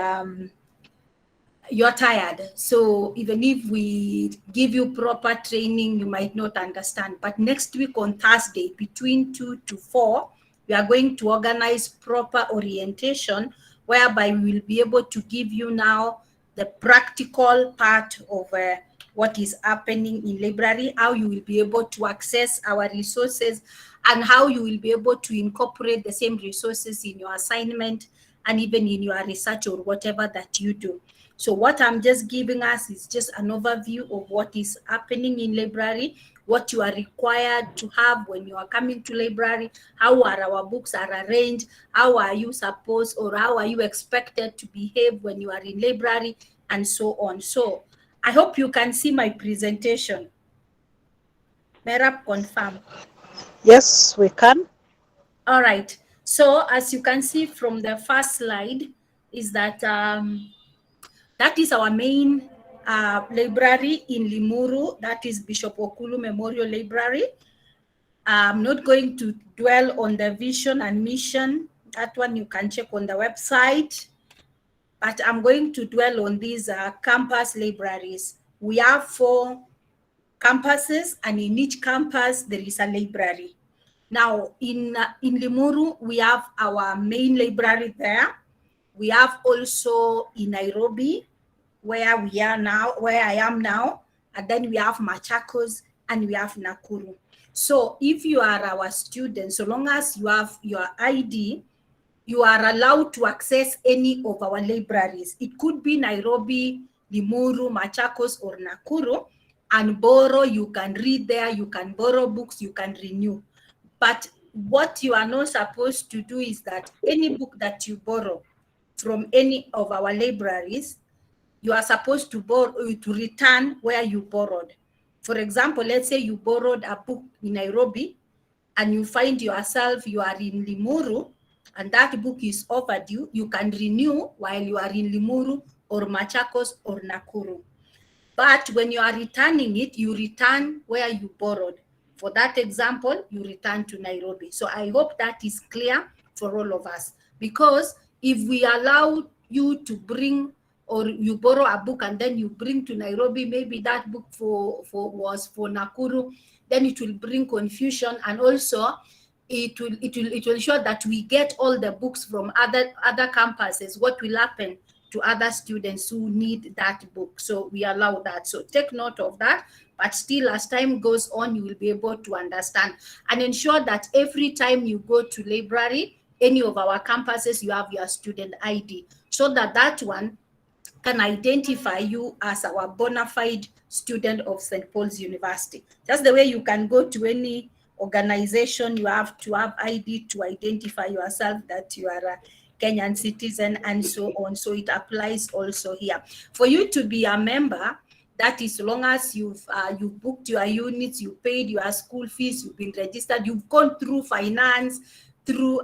you're tired. So even if we give you proper training, you might not understand. But next week on Thursday, between 2 to 4, we are going to organize proper orientation, whereby we will be able to give you now the practical part of what is happening in library, how you will be able to access our resources, and how you will be able to incorporate the same resources in your assignment and even in your research or whatever that you do. So what I'm just giving us is just an overview of what is happening in library, what you are required to have when you are coming to library, how are our books are arranged, how are you supposed or how are you expected to behave when you are in library, and so on. So I hope you can see my presentation. Merab, confirm. Yes, we can. All right. So as you can see from the first slide is that that is our main library in Limuru. That is Bishop Okulu Memorial Library. I'm not going to dwell on the vision and mission. That one you can check on the website. But I'm going to dwell on these campus libraries. We have 4 campuses, and in each campus there is a library. Now in Limuru, we have our main library there. We have also in Nairobi, where we are now, where I am now, and then we have Machakos and we have Nakuru. So if you are our student, so long as you have your ID, you are allowed to access any of our libraries. It could be Nairobi, Limuru, Machakos, or Nakuru, and borrow. You can read there, you can borrow books, you can renew. But what you are not supposed to do is that any book that you borrow from any of our libraries, you are supposed to borrow, to return where you borrowed. For example, let's say you borrowed a book in Nairobi and you find yourself, you are in Limuru, and that book is overdue, you can renew while you are in Limuru or Machakos or Nakuru. But when you are returning it, you return where you borrowed. For that example, you return to Nairobi. So I hope that is clear for all of us. Because if we allow you to bring, or you borrow a book and then you bring to Nairobi, maybe that book was for Nakuru, then it will bring confusion, and also it will ensure that we get all the books from other campuses. What will happen to other students who need that book? So we allow that. So take note of that. But still, as time goes on, you will be able to understand, and ensure that every time you go to library, any of our campuses, you have your student ID, so that that one can identify you as our bona fide student of St. Paul's University. Just the way you can go to any organization, you have to have ID to identify yourself that you are a Kenyan citizen, and so on. So it applies also here. For you to be a member, that is, long as you've booked your units, you paid your school fees, you've been registered, you've gone through finance, through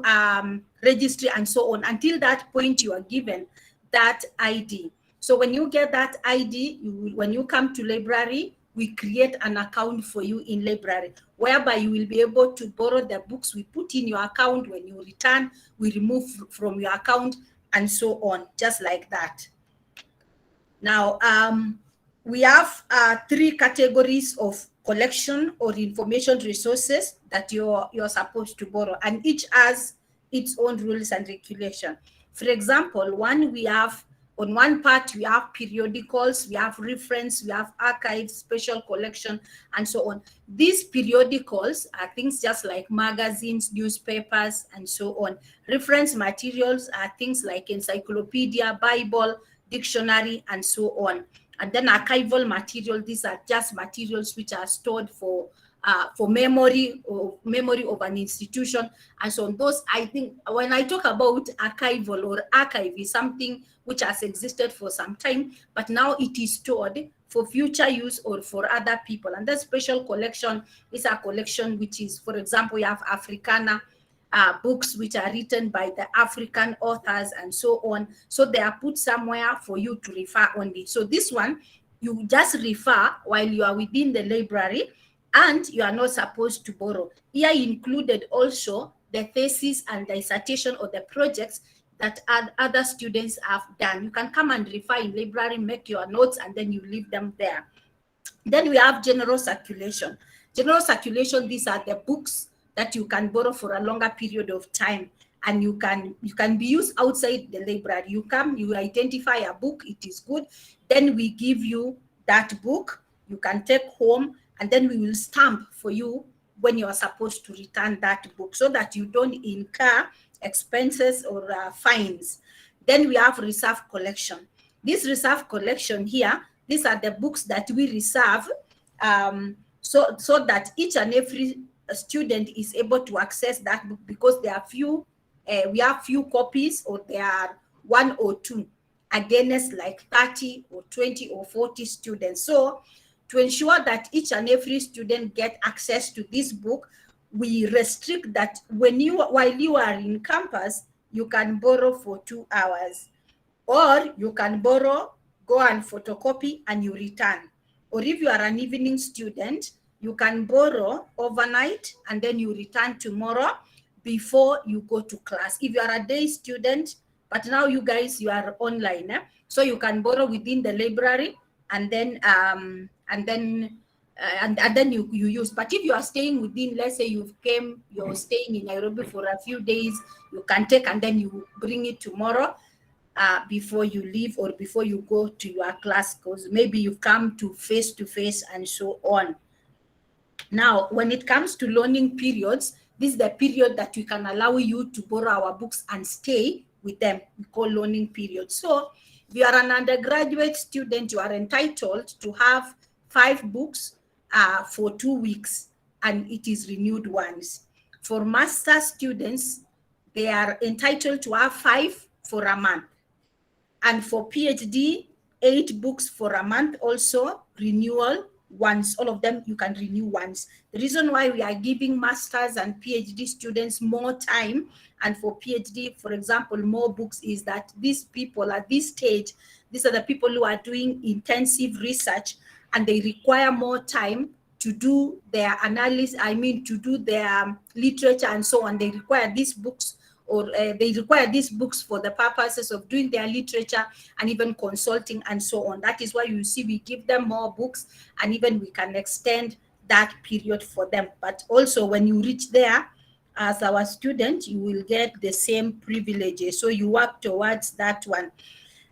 registry, and so on. Until that point, you are given that ID. So when you get that ID, when you come to library, we create an account for you in library, whereby you will be able to borrow the books we put in your account. When you return, we remove from your account, and so on, just like that. Now, we have 3 categories of collection or information resources that you're supposed to borrow, and each has its own rules and regulation. For example, we have, on one part, we have periodicals, we have reference, we have archives, special collection, and so on. These periodicals are things just like magazines, newspapers, and so on. Reference materials are things like encyclopedia, Bible, dictionary, and so on. And then archival material, these are just materials which are stored for memory of an institution, and so on. Those, I think, when I talk about archival or archive, is something which has existed for some time, but now it is stored for future use or for other people. And the special collection is a collection which is, for example, you have Africana, books which are written by the African authors, and so on. So they are put somewhere for you to refer only. So this one, you just refer while you are within the library, and you are not supposed to borrow. Here included also the thesis and dissertation or the projects that other students have done. You can come and refer in library, make your notes, and then you leave them there. Then we have general circulation. General circulation, these are the books that you can borrow for a longer period of time, and you can be used outside the library. You come, you identify a book, it is good, then we give you that book, you can take home, and then we will stamp for you when you are supposed to return that book, so that you don't incur expenses or fines. Then we have reserve collection. This reserve collection here, these are the books that we reserve, so that each and every student is able to access that book, because there are we have few copies, or there are 1 or 2 against like 30 or 20 or 40 students. So to ensure that each and every student get access to this book, we restrict that while you are in campus, you can borrow for 2 hours, or you can borrow, go and photocopy, and you return. Or if you are an evening student, you can borrow overnight and then you return tomorrow before you go to class. If you are a day student, but now you guys, you are online, so you can borrow within the library, and then you use. But if you are staying within, let's say you're staying in Nairobi for a few days, you can take and then you bring it tomorrow before you leave, or before you go to your class, because maybe you come to face, and so on. Now, when it comes to learning periods, this is the period that we can allow you to borrow our books and stay with them. We call learning period. So if you are an undergraduate student, you are entitled to have 5 books for 2 weeks, and it is renewed once. For master students, they are entitled to have 5 for a month. And for PhD, 8 books for a month also, renewal once. All of them you can renew once. The reason why we are giving masters and PhD students more time, and for PhD, for example, more books, is that these people at this stage, these are the people who are doing intensive research, and they require more time to do their analysis, to do their literature and so on. They require these books, or they require these books for the purposes of doing their literature and even consulting and so on. That is why you see we give them more books, and even we can extend that period for them. But also when you reach there as our student, you will get the same privileges. So you work towards that one.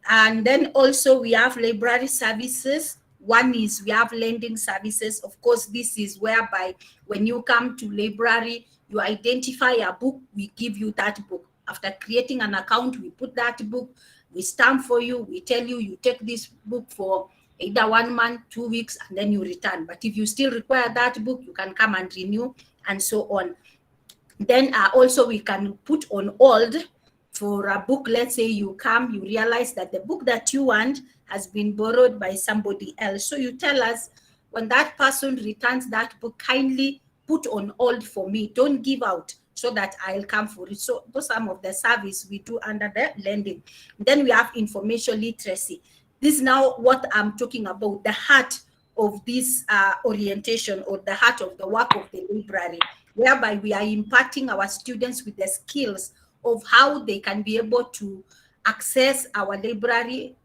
And then also we have library services. One is we have lending services. Of course, this is whereby when you come to library, you identify a book, we give you that book. After creating an account, we put that book, we stamp for you, we tell you, you take this book for either 1 month, 2 weeks, and then you return. But if you still require that book, you can come and renew and so on. Then also we can put on hold for a book. Let's say you come, you realize that the book that you want has been borrowed by somebody else. So you tell us, when that person returns that book, kindly put on hold for me. Don't give out, so that I'll come for it. So those are some of the service we do under the lending. Then we have information literacy. This is now what I'm talking about, the heart of this orientation, or the heart of the work of the library, whereby we are imparting our students with the skills of how they can be able to access our library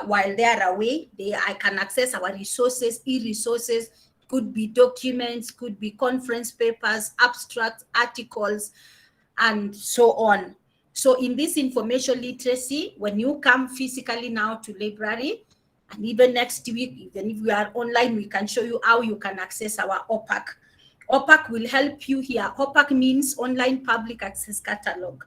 while they are away. I can access our resources, e-resources, could be documents, could be conference papers, abstracts, articles, and so on. So in this information literacy, when you come physically now to library, and even next week, even if we are online, we can show you how you can access our OPAC. OPAC will help you here. OPAC means Online Public Access Catalog.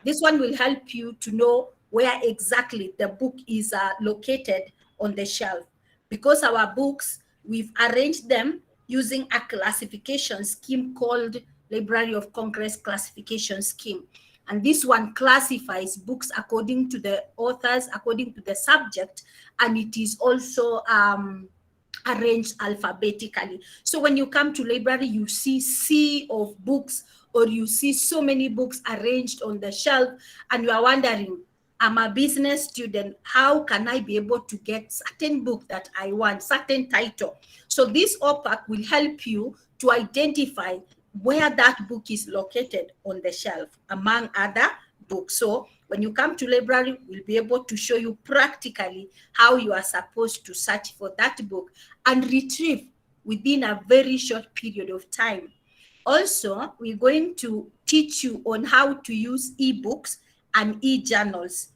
This one will help you to know where exactly the book is located on the shelf. Because our books, we've arranged them using a classification scheme called Library of Congress Classification Scheme. And this one classifies books according to the authors, according to the subject, and it is also arranged alphabetically. So when you come to library, you see sea of books, or you see so many books arranged on the shelf, and you are wondering, I'm a business student, how can I be able to get certain book that I want, certain title? So this OPAC will help you to identify where that book is located on the shelf, among other books. So when you come to library, we'll be able to show you practically how you are supposed to search for that book and retrieve within a very short period of time. Also, we're going to teach you on how to use ebooks and e-journals.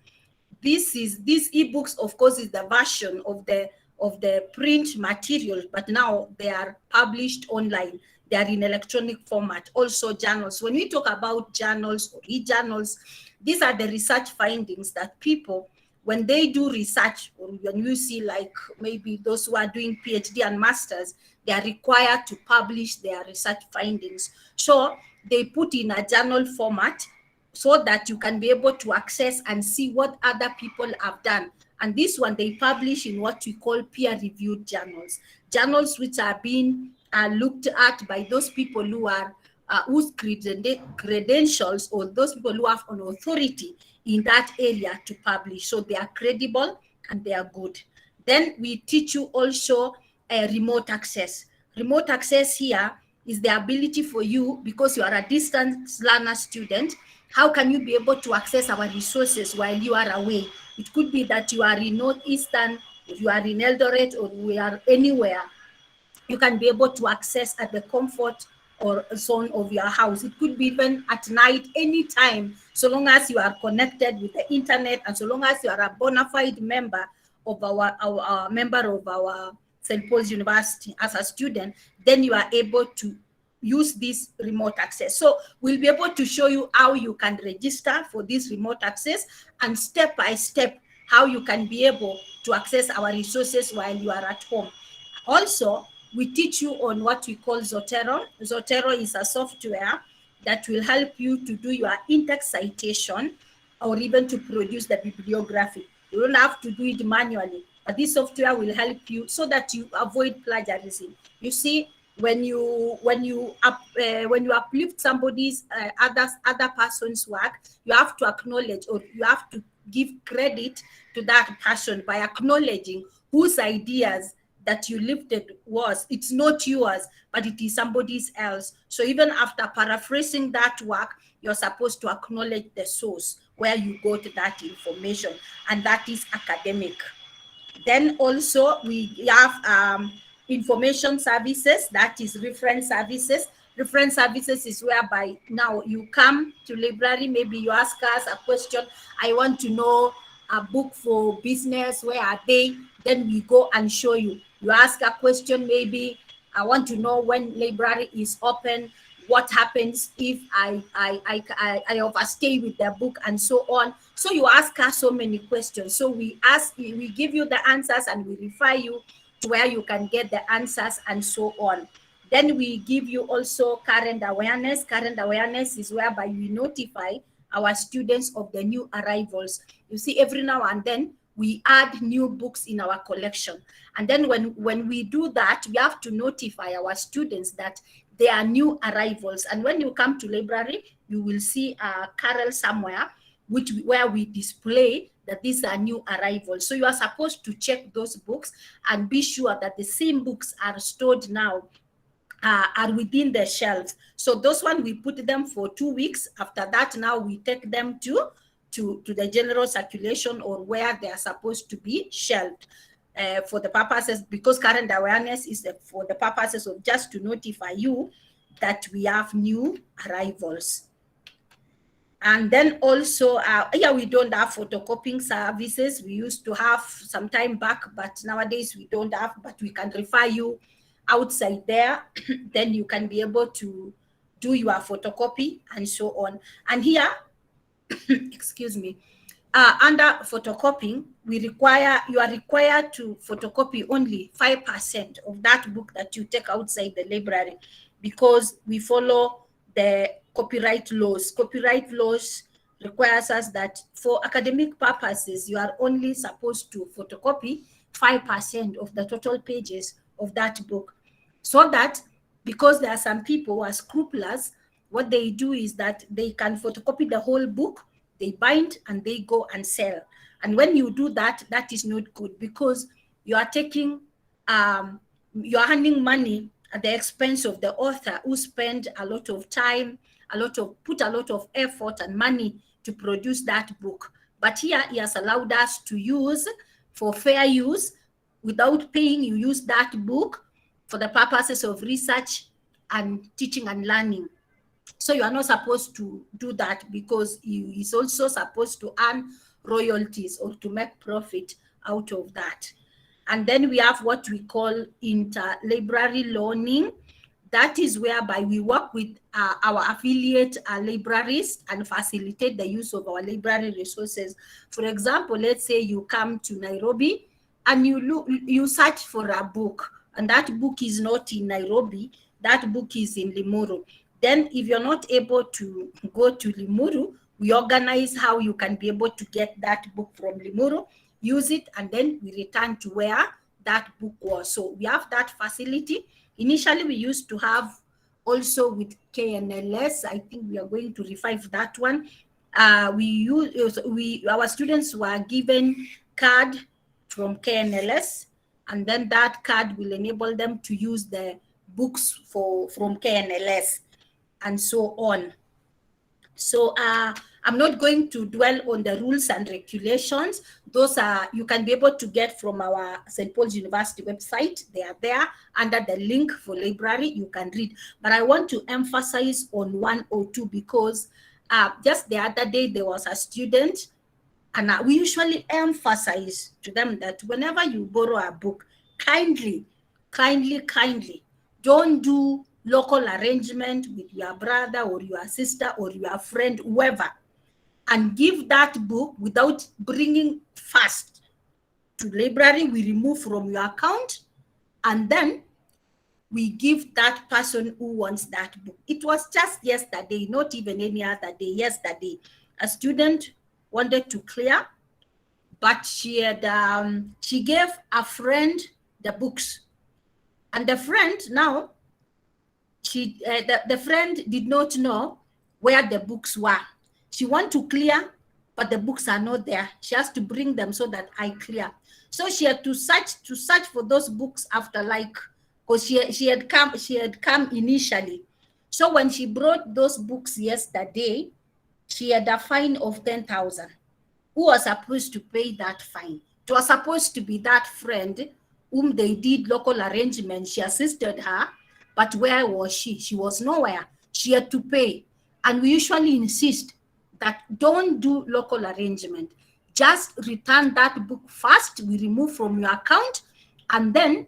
These ebooks, of course, is the version of the print material, but now they are published online. They are in electronic format. Also journals. When we talk about journals or e-journals, these are the research findings that people, when they do research, or when you see like maybe those who are doing PhD and masters, they are required to publish their research findings. So they put in a journal format so that you can be able to access and see what other people have done. And this one they publish in what we call peer-reviewed journals. Journals which are being looked at by those people who are whose credentials, or those people who have an authority in that area to publish. So they are credible and they are good. Then we teach you also remote access. Remote access here is the ability for you, because you are a distance learner student, how can you be able to access our resources while you are away? It could be that you are in Northeastern, if you are in Eldoret, or we are anywhere. You can be able to access at the comfort or zone of your house. It could be even at night, anytime, so long as you are connected with the internet, and so long as you are a bona fide member of our member of our St. Paul's University as a student, then you are able to use this remote access. So we'll be able to show you how you can register for this remote access, and step by step how you can be able to access our resources while you are at home. Also, we teach you on what we call Zotero. Zotero is a software that will help you to do your in-text citation, or even to produce the bibliography. You don't have to do it manually. But this software will help you so that you avoid plagiarism. You see, when you uplift somebody's other person's work, you have to acknowledge, or you have to give credit to that person by acknowledging whose ideas that you lifted was. It's not yours, but it is somebody's else. So even after paraphrasing that work, you're supposed to acknowledge the source where you got that information, and that is academic. Then also we have information services, that is reference services. Reference services is whereby now you come to library, maybe you ask us a question, I want to know a book for business, where are they? Then we go and show you. You ask a question, maybe I want to know when library is open, what happens if I overstay with the book, and so on. So you ask us so many questions. So we give you the answers, and we refer you to where you can get the answers, and so on. Then we give you also current awareness. Current awareness is whereby we notify our students of the new arrivals. You see, every now and then we add new books in our collection. And then when we do that, we have to notify our students that there are new arrivals. And when you come to library, you will see a carrel somewhere where we display that these are new arrivals. So you are supposed to check those books and be sure that the same books are stored now, are within the shelves. So those one, we put them for 2 weeks. After that, now we take them to the general circulation, or where they are supposed to be shelved. For the purposes, because current awareness is for the purposes of just to notify you that we have new arrivals. And then also, here we don't have photocopying services. We used to have some time back, but nowadays we don't have, but we can refer you outside there. Then you can be able to do your photocopy and so on. And here, excuse me, under photocopying, you are required to photocopy only 5% of that book that you take outside the library, because we follow the copyright laws. Copyright laws requires us that for academic purposes, you are only supposed to photocopy 5% of the total pages of that book. So that, because there are some people who are scrupulous, what they do is that they can photocopy the whole book, they bind, and they go and sell. And when you do that, that is not good, because you are taking, you are handing money at the expense of the author, who spent a lot of time, put a lot of effort and money to produce that book. But here he has allowed us to use for fair use, without paying. You use that book for the purposes of research and teaching and learning. So you are not supposed to do that, because he is also supposed to earn royalties or to make profit out of that. And then we have what we call interlibrary loaning. That is whereby we work with our affiliate libraries and facilitate the use of our library resources. For example, let's say you come to Nairobi and you search for a book, and that book is not in Nairobi, that book is in Limuru. Then if you're not able to go to Limuru, we organize how you can be able to get that book from Limuru, use it, and then we return to where that book was. So we have that facility. Initially, we used to have also with KNLS. I think we are going to revive that one. Our students were given card from KNLS, and then that card will enable them to use the books from KNLS, and so on. So I'm not going to dwell on the rules and regulations. Those are, you can be able to get from our St. Paul's University website. They are there under the link for library. You can read. But I want to emphasize on 1 or 2, because just the other day there was a student, and we usually emphasize to them that whenever you borrow a book, kindly, don't do local arrangement with your brother or your sister or your friend, whoever, and give that book without bringing first to library. We remove from your account, and then we give that person who wants that book. It was just yesterday, not even any other day, yesterday, a student wanted to clear but she gave a friend the books, and the friend now, the friend did not know where the books were. She want to clear, but the books are not there. She has to bring them so that I clear. So she had to search for those books after, like, because she had come initially. So when she brought those books yesterday, she had a fine of 10,000. Who was supposed to pay that fine? It was supposed to be that friend whom they did local arrangements. She assisted her, but where was she? She was nowhere. She had to pay. And we usually insist that don't do local arrangement. Just return that book first, we remove from your account, and then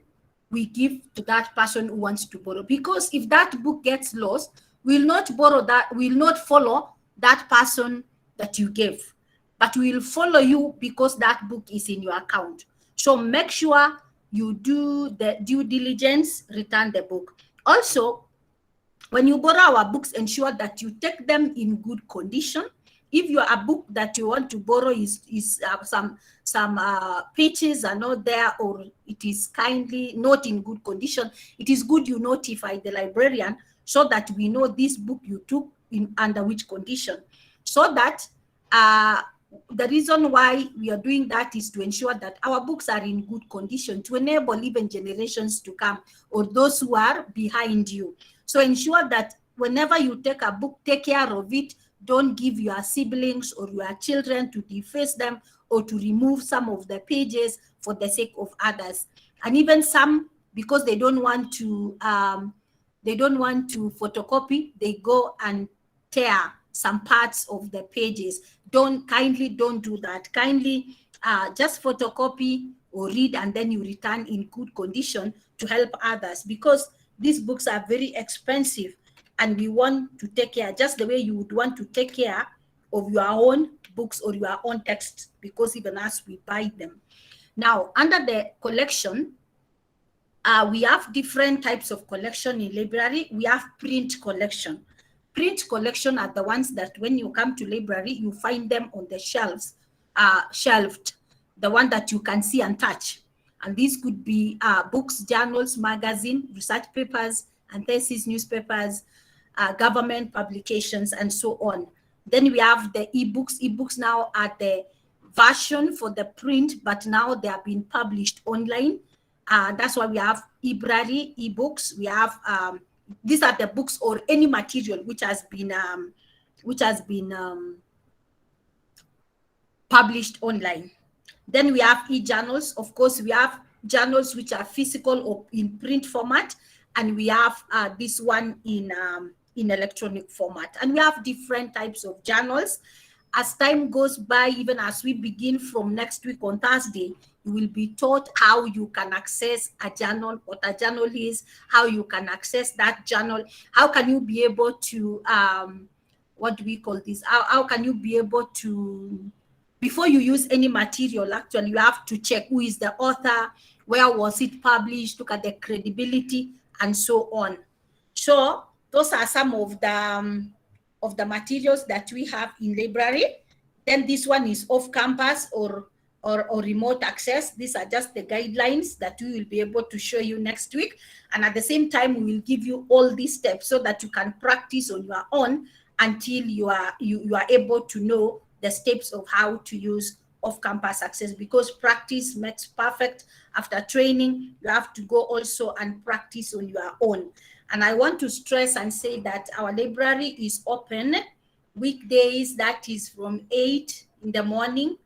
we give to that person who wants to borrow. Because if that book gets lost, we'll not borrow that, we'll not follow that person that you gave, but we'll follow you because that book is in your account. So make sure you do the due diligence, return the book. Also, when you borrow our books, ensure that you take them in good condition. If a book that you want to borrow is some pages are not there, or it is kindly not in good condition, it is good you notify the librarian so that we know this book you took in under which condition. So that the reason why we are doing that is to ensure that our books are in good condition, to enable even generations to come or those who are behind you. So ensure that whenever you take a book, take care of it. Don't give your siblings or your children to deface them or to remove some of the pages for the sake of others. And even some, because they don't want to photocopy, they go and tear some parts of the pages. Kindly don't do that. Kindly just photocopy or read, and then you return in good condition to help others, because these books are very expensive, and we want to take care, just the way you would want to take care of your own books or your own texts, because even as we buy them. Now, under the collection, we have different types of collection in library. We have print collection. Print collection are the ones that when you come to library, you find them on the shelves, shelved, the one that you can see and touch. And these could be books, journals, magazine, research papers, and thesis, newspapers, government publications, and so on. Then we have the ebooks. Ebooks now are the version for the print, but now they are being published online. That's why we have library ebooks. We have these are the books or any material which has been published online. Then we have e-journals. Of course, we have journals which are physical or in print format, and we have this one in electronic format. And we have different types of journals. As time goes by, even as we begin from next week on Thursday, you will be taught how you can access a journal, what a journal is, how you can access that journal, how can you be able to, what do we call this? How can you be able to, before you use any material, actually, you have to check who is the author, where was it published, look at the credibility, and so on. So those are some of the materials that we have in library. Then this one is off campus or remote access. These are just the guidelines that we will be able to show you next week. And at the same time, we will give you all these steps so that you can practice on your own until you are able to know the steps of how to use off-campus access, because practice makes perfect. After training, you have to go also and practice on your own. And I want to stress and say that our library is open weekdays, that is from 8 in the morning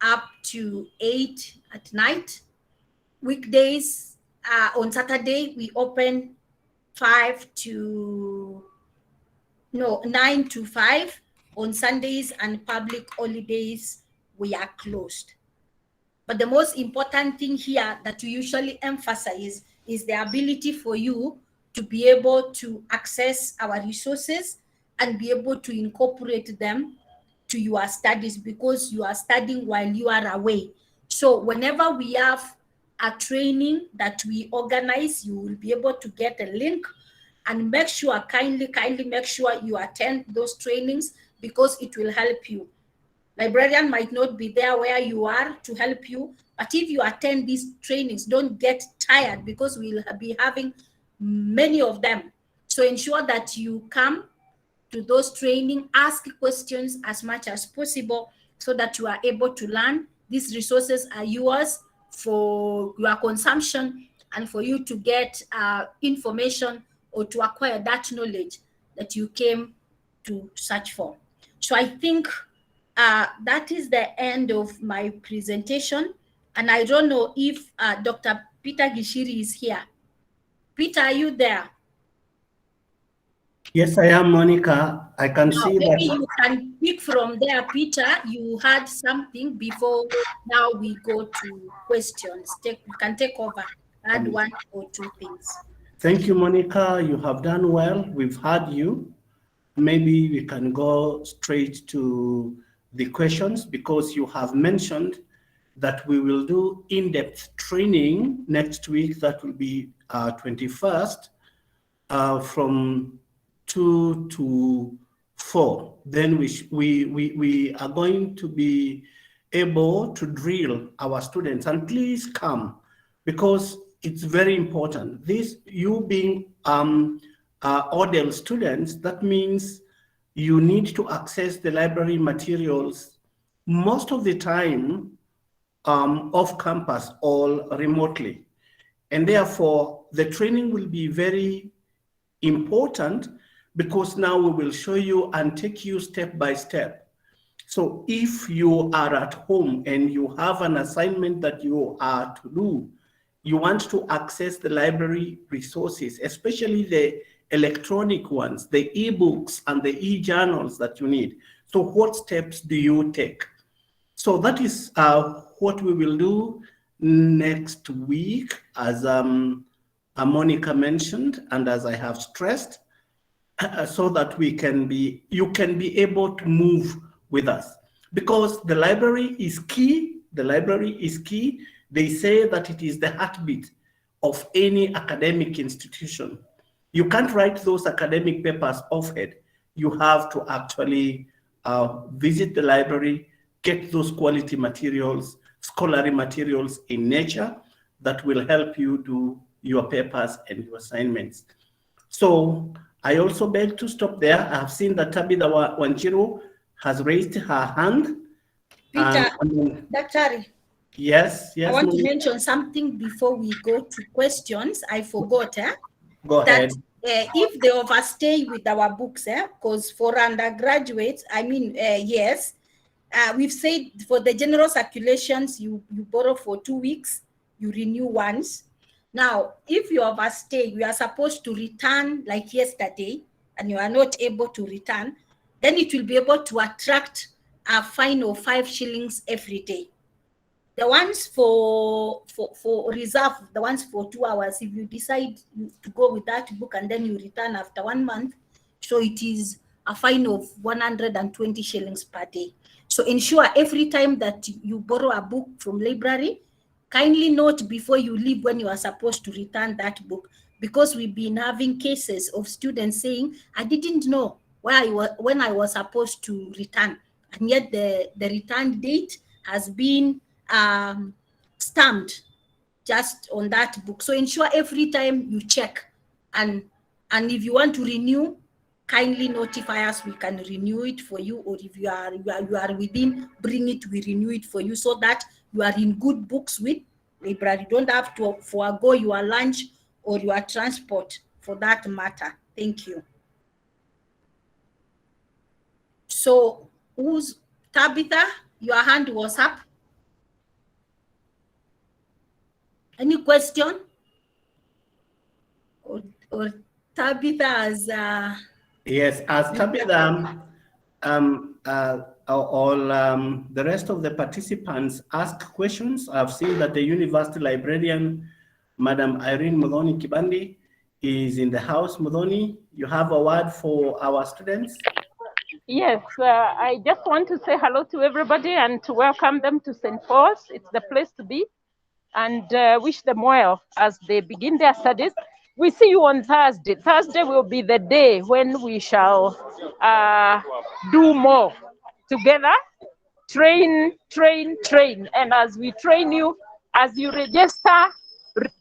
up to 8 at night. Weekdays, on Saturday, we open 9 to 5. On Sundays and public holidays, we are closed. But the most important thing here that we usually emphasize is the ability for you to be able to access our resources and be able to incorporate them to your studies, because you are studying while you are away. So whenever we have a training that we organize, you will be able to get a link, and make sure, kindly make sure you attend those trainings, because it will help you. Librarian might not be there where you are to help you, but if you attend these trainings, don't get tired because we'll be having many of them. So ensure that you come to those training, ask questions as much as possible so that you are able to learn. These resources are yours for your consumption and for you to get information or to acquire that knowledge that you came to search for. So I think that is the end of my presentation. And I don't know if Dr. Peter Gishiri is here. Peter, are you there? Yes, I am, Monica. I can Now, see maybe that. you can pick from there, Peter. You had something before. Now we go to questions. You can take over. Add one or two things. Thank you, Monica. You have done well. We've heard you. Maybe we can go straight to the questions because you have mentioned that we will do in-depth training next week. That will be 21st from 2 to 4. Then we are going to be able to drill our students. And please come because it's very important. This, you being ODEL students, that means you need to access the library materials most of the time off campus or remotely. And therefore, the training will be very important because now we will show you and take you step by step. So if you are at home and you have an assignment that you are to do, you want to access the library resources, especially the electronic ones, the ebooks and the e-journals that you need. So what steps do you take? So that is what we will do next week, as Monica mentioned, and as I have stressed, so that you can be able to move with us. Because the library is key. The library is key. They say that it is the heartbeat of any academic institution. You can't write those academic papers offhand. You have to actually visit the library, get those quality materials, scholarly materials in nature that will help you do your papers and your assignments. So I also beg to stop there. I have seen that Tabitha Wanjiru has raised her hand. Peter, Daktari. Yes, yes. I want to mention something before we go to questions. I forgot. Go ahead. If they overstay with our books, because for undergraduates, I mean, yes, we've said for the general circulations, you borrow for 2 weeks, you renew once. Now, if you overstay, you are supposed to return like yesterday, and you are not able to return, then it will be able to attract a fine of 5 shillings every day. The ones for reserve, the ones for 2 hours, if you decide to go with that book and then you return after 1 month, so it is a fine of 120 shillings per day. So ensure every time that you borrow a book from library, kindly note before you leave when you are supposed to return that book, because we've been having cases of students saying, I didn't know when I was supposed to return, and yet the return date has been stamped just on that book. So ensure every time you check, and if you want to renew, kindly notify us. We can renew it for you, or if you are within, bring it, we renew it for you, so that you are in good books with library. You don't have to forego your lunch or your transport for that matter. Thank you. So who's Tabitha? Your hand was up. Any question? Or Tabitha as yes, as Tabitha, all the rest of the participants ask questions. I've seen that the university librarian, Madam Irene Mudhoni Kibandi, is in the house. Mudhoni, you have a word for our students? Yes, I just want to say hello to everybody and to welcome them to St. Paul's. It's the place to be, and wish them well as they begin their studies. We see you on Thursday. Thursday will be the day when we shall do more together train, train, train. And as we train you, as you register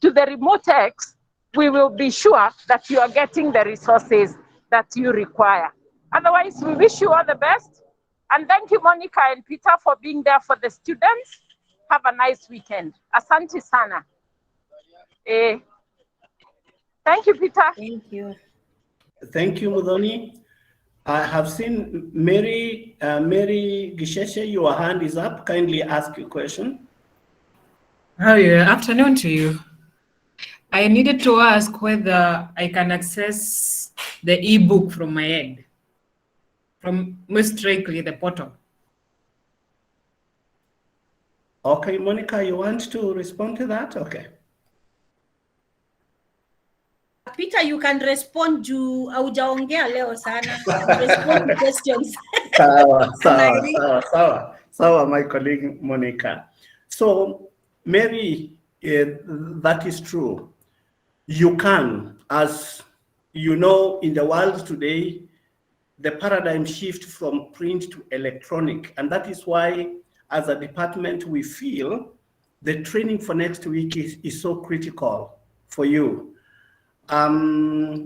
to the Remotex, we will be sure that you are getting the resources that you require. Otherwise, we wish you all the best. And thank you, Monica and Peter, for being there for the students. Have a nice weekend. Asante sana. Thank you, Peter. Thank you. Thank you, Mudhoni. I have seen Mary Gisheshe, your hand is up. Kindly ask your question. Oh, yeah. Afternoon to you. I needed to ask whether I can access the ebook from my end, from most likely the portal. Okay, Monica, you want to respond to that? Okay. Peter, you can respond juu haujaongea leo sana. Respond to questions. Sawa, my colleague Monica. So, Mary, that is true. You can, as you know, in the world today, the paradigm shift from print to electronic. And that is why, as a department, we feel the training for next week is so critical for you.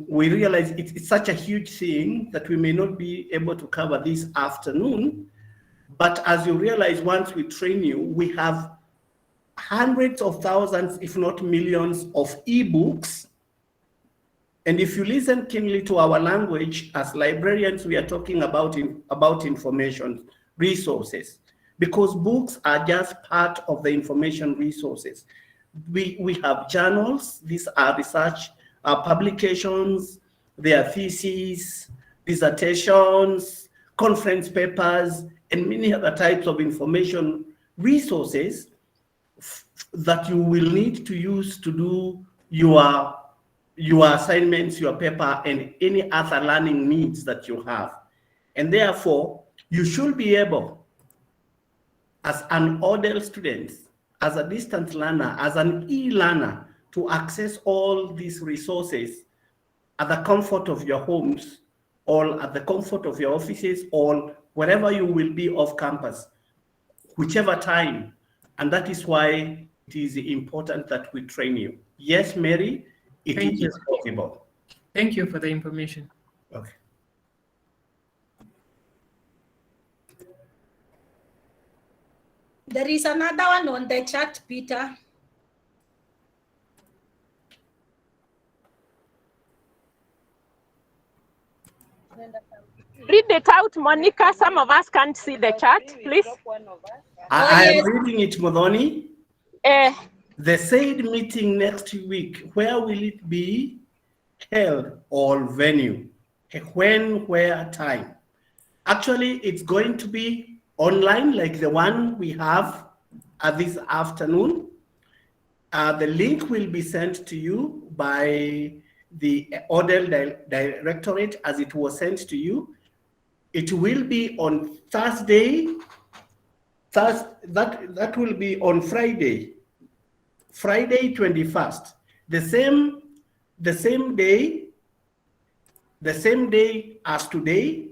We realize it's such a huge thing that we may not be able to cover this afternoon. But as you realize, once we train you, we have hundreds of thousands, if not millions, of ebooks. And if you listen keenly to our language, as librarians, we are talking about information resources, because books are just part of the information resources. We have journals. These are research publications, their theses, dissertations, conference papers, and many other types of information resources that you will need to use to do your assignments, your paper, and any other learning needs that you have. And therefore, you should be able, as an ODEL student, as a distance learner, as an e-learner, to access all these resources at the comfort of your homes, or at the comfort of your offices, or wherever you will be off campus, whichever time. And that is why it is important that we train you. Yes, Mary, it is possible. Thank you for the information. Okay. There is another one on the chat, Peter. Read it out, Monica. Some of us can't see the chat, please. I am reading it, Mudhoni. The said meeting next week, where will it be held, or venue? When, where, time? Actually, it's going to be online, like the one we have this afternoon. The link will be sent to you by the ODEL Directorate as it was sent to you. It will be on Thursday. That will be on Friday 21st. The same day as today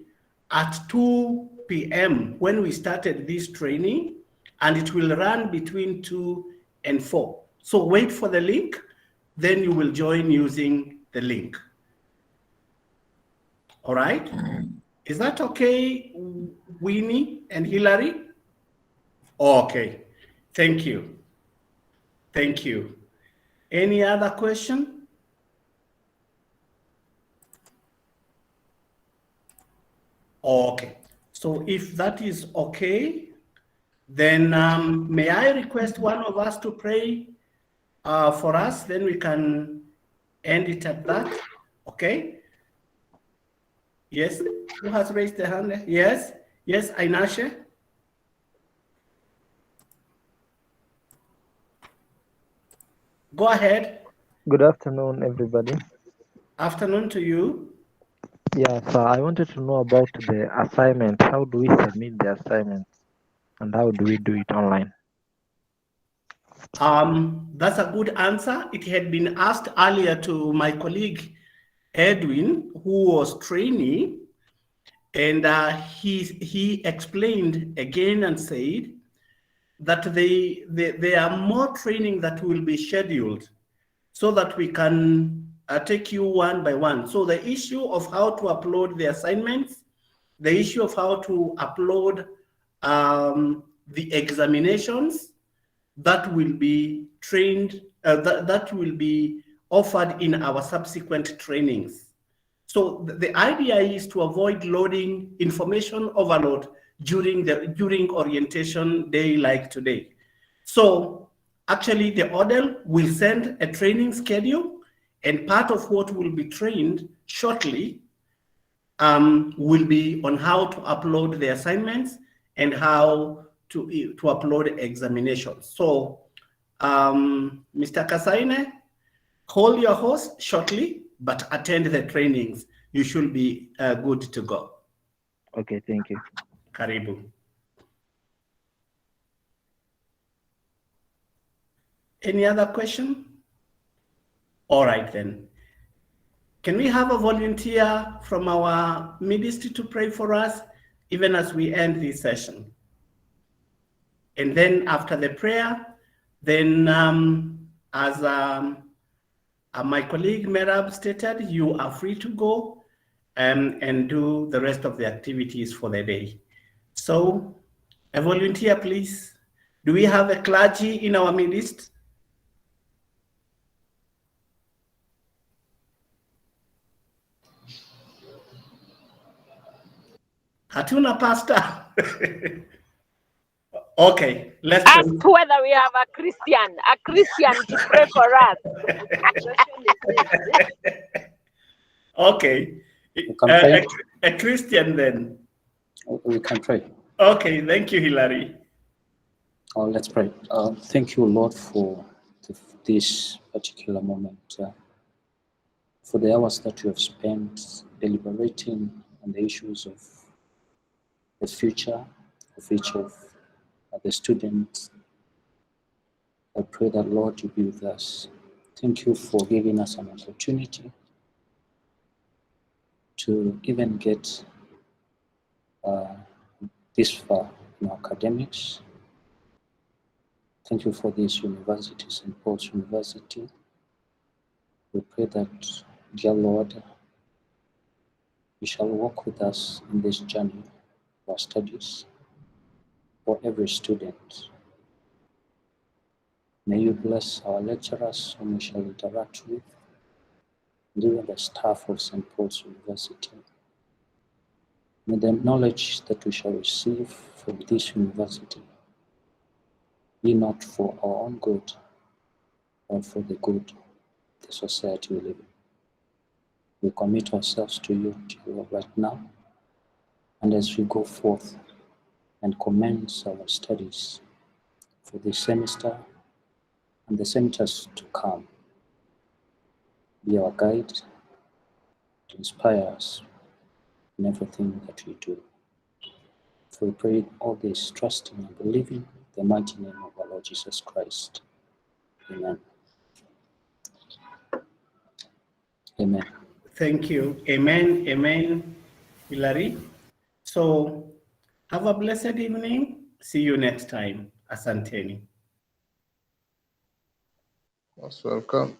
at 2 p.m. when we started this training, and it will run between 2 and 4. So wait for the link, then you will join using the link. All right? Is that okay, Winnie and Hillary? Okay, thank you. Thank you. Any other question? Okay, so if that is okay, then may I request one of us to pray for us, then we can end it at that, okay? Yes, who has raised the hand? Yes, yes, Ainashe. Go ahead. Good afternoon, everybody. Afternoon to you. Yeah, so I wanted to know about the assignment. How do we submit the assignment, and how do we do it online? That's a good answer. It had been asked earlier to my colleague Edwin, who was training, And he explained again and said that there are more training that will be scheduled so that we can take you one by one. So the issue of how to upload the assignments, the issue of how to upload the examinations, that will be trained, that will be offered in our subsequent trainings. So the idea is to avoid loading information overload during orientation day like today. So actually the ODEL will send a training schedule, and part of what will be trained shortly will be on how to upload the assignments and how to upload examinations. So Mr. Kasaine, hold your horse shortly, but attend the trainings. You should be good to go. Okay, thank you. Karibu. Any other question? All right then. Can we have a volunteer from our ministry to pray for us, even as we end this session? And then after the prayer, then as my colleague Merab stated, you are free to go and do the rest of the activities for the day. So a volunteer, please. Do we have a clergy in our midst? Hatuna pastor. Okay, let's ask whether we have a Christian to pray for us. Okay, a Christian then. We can pray. Okay, thank you, Hilary. Let's pray. Thank you, Lord, for this particular moment, for the hours that you have spent deliberating on the issues of the future of each of the students. I pray that, Lord, you be with us. Thank you for giving us an opportunity to even get this far in academics. Thank you for this university, St. Paul's University. We pray that, dear Lord, you shall walk with us in this journey of our studies for every student. May you bless our lecturers whom we shall interact with, and even the staff of St. Paul's University. May the knowledge that we shall receive from this university be not for our own good, but for the good of the society we live in. We commit ourselves to you, dear Lord, right now, and as we go forth and commence our studies for this semester and the semesters to come, be our guide, to inspire us in everything that we do. For we pray all this, trusting and believing in the mighty name of our Lord Jesus Christ. Amen. Amen. Thank you. Amen. Amen, Hilary. So have a blessed evening. See you next time. Asanteni. Most welcome.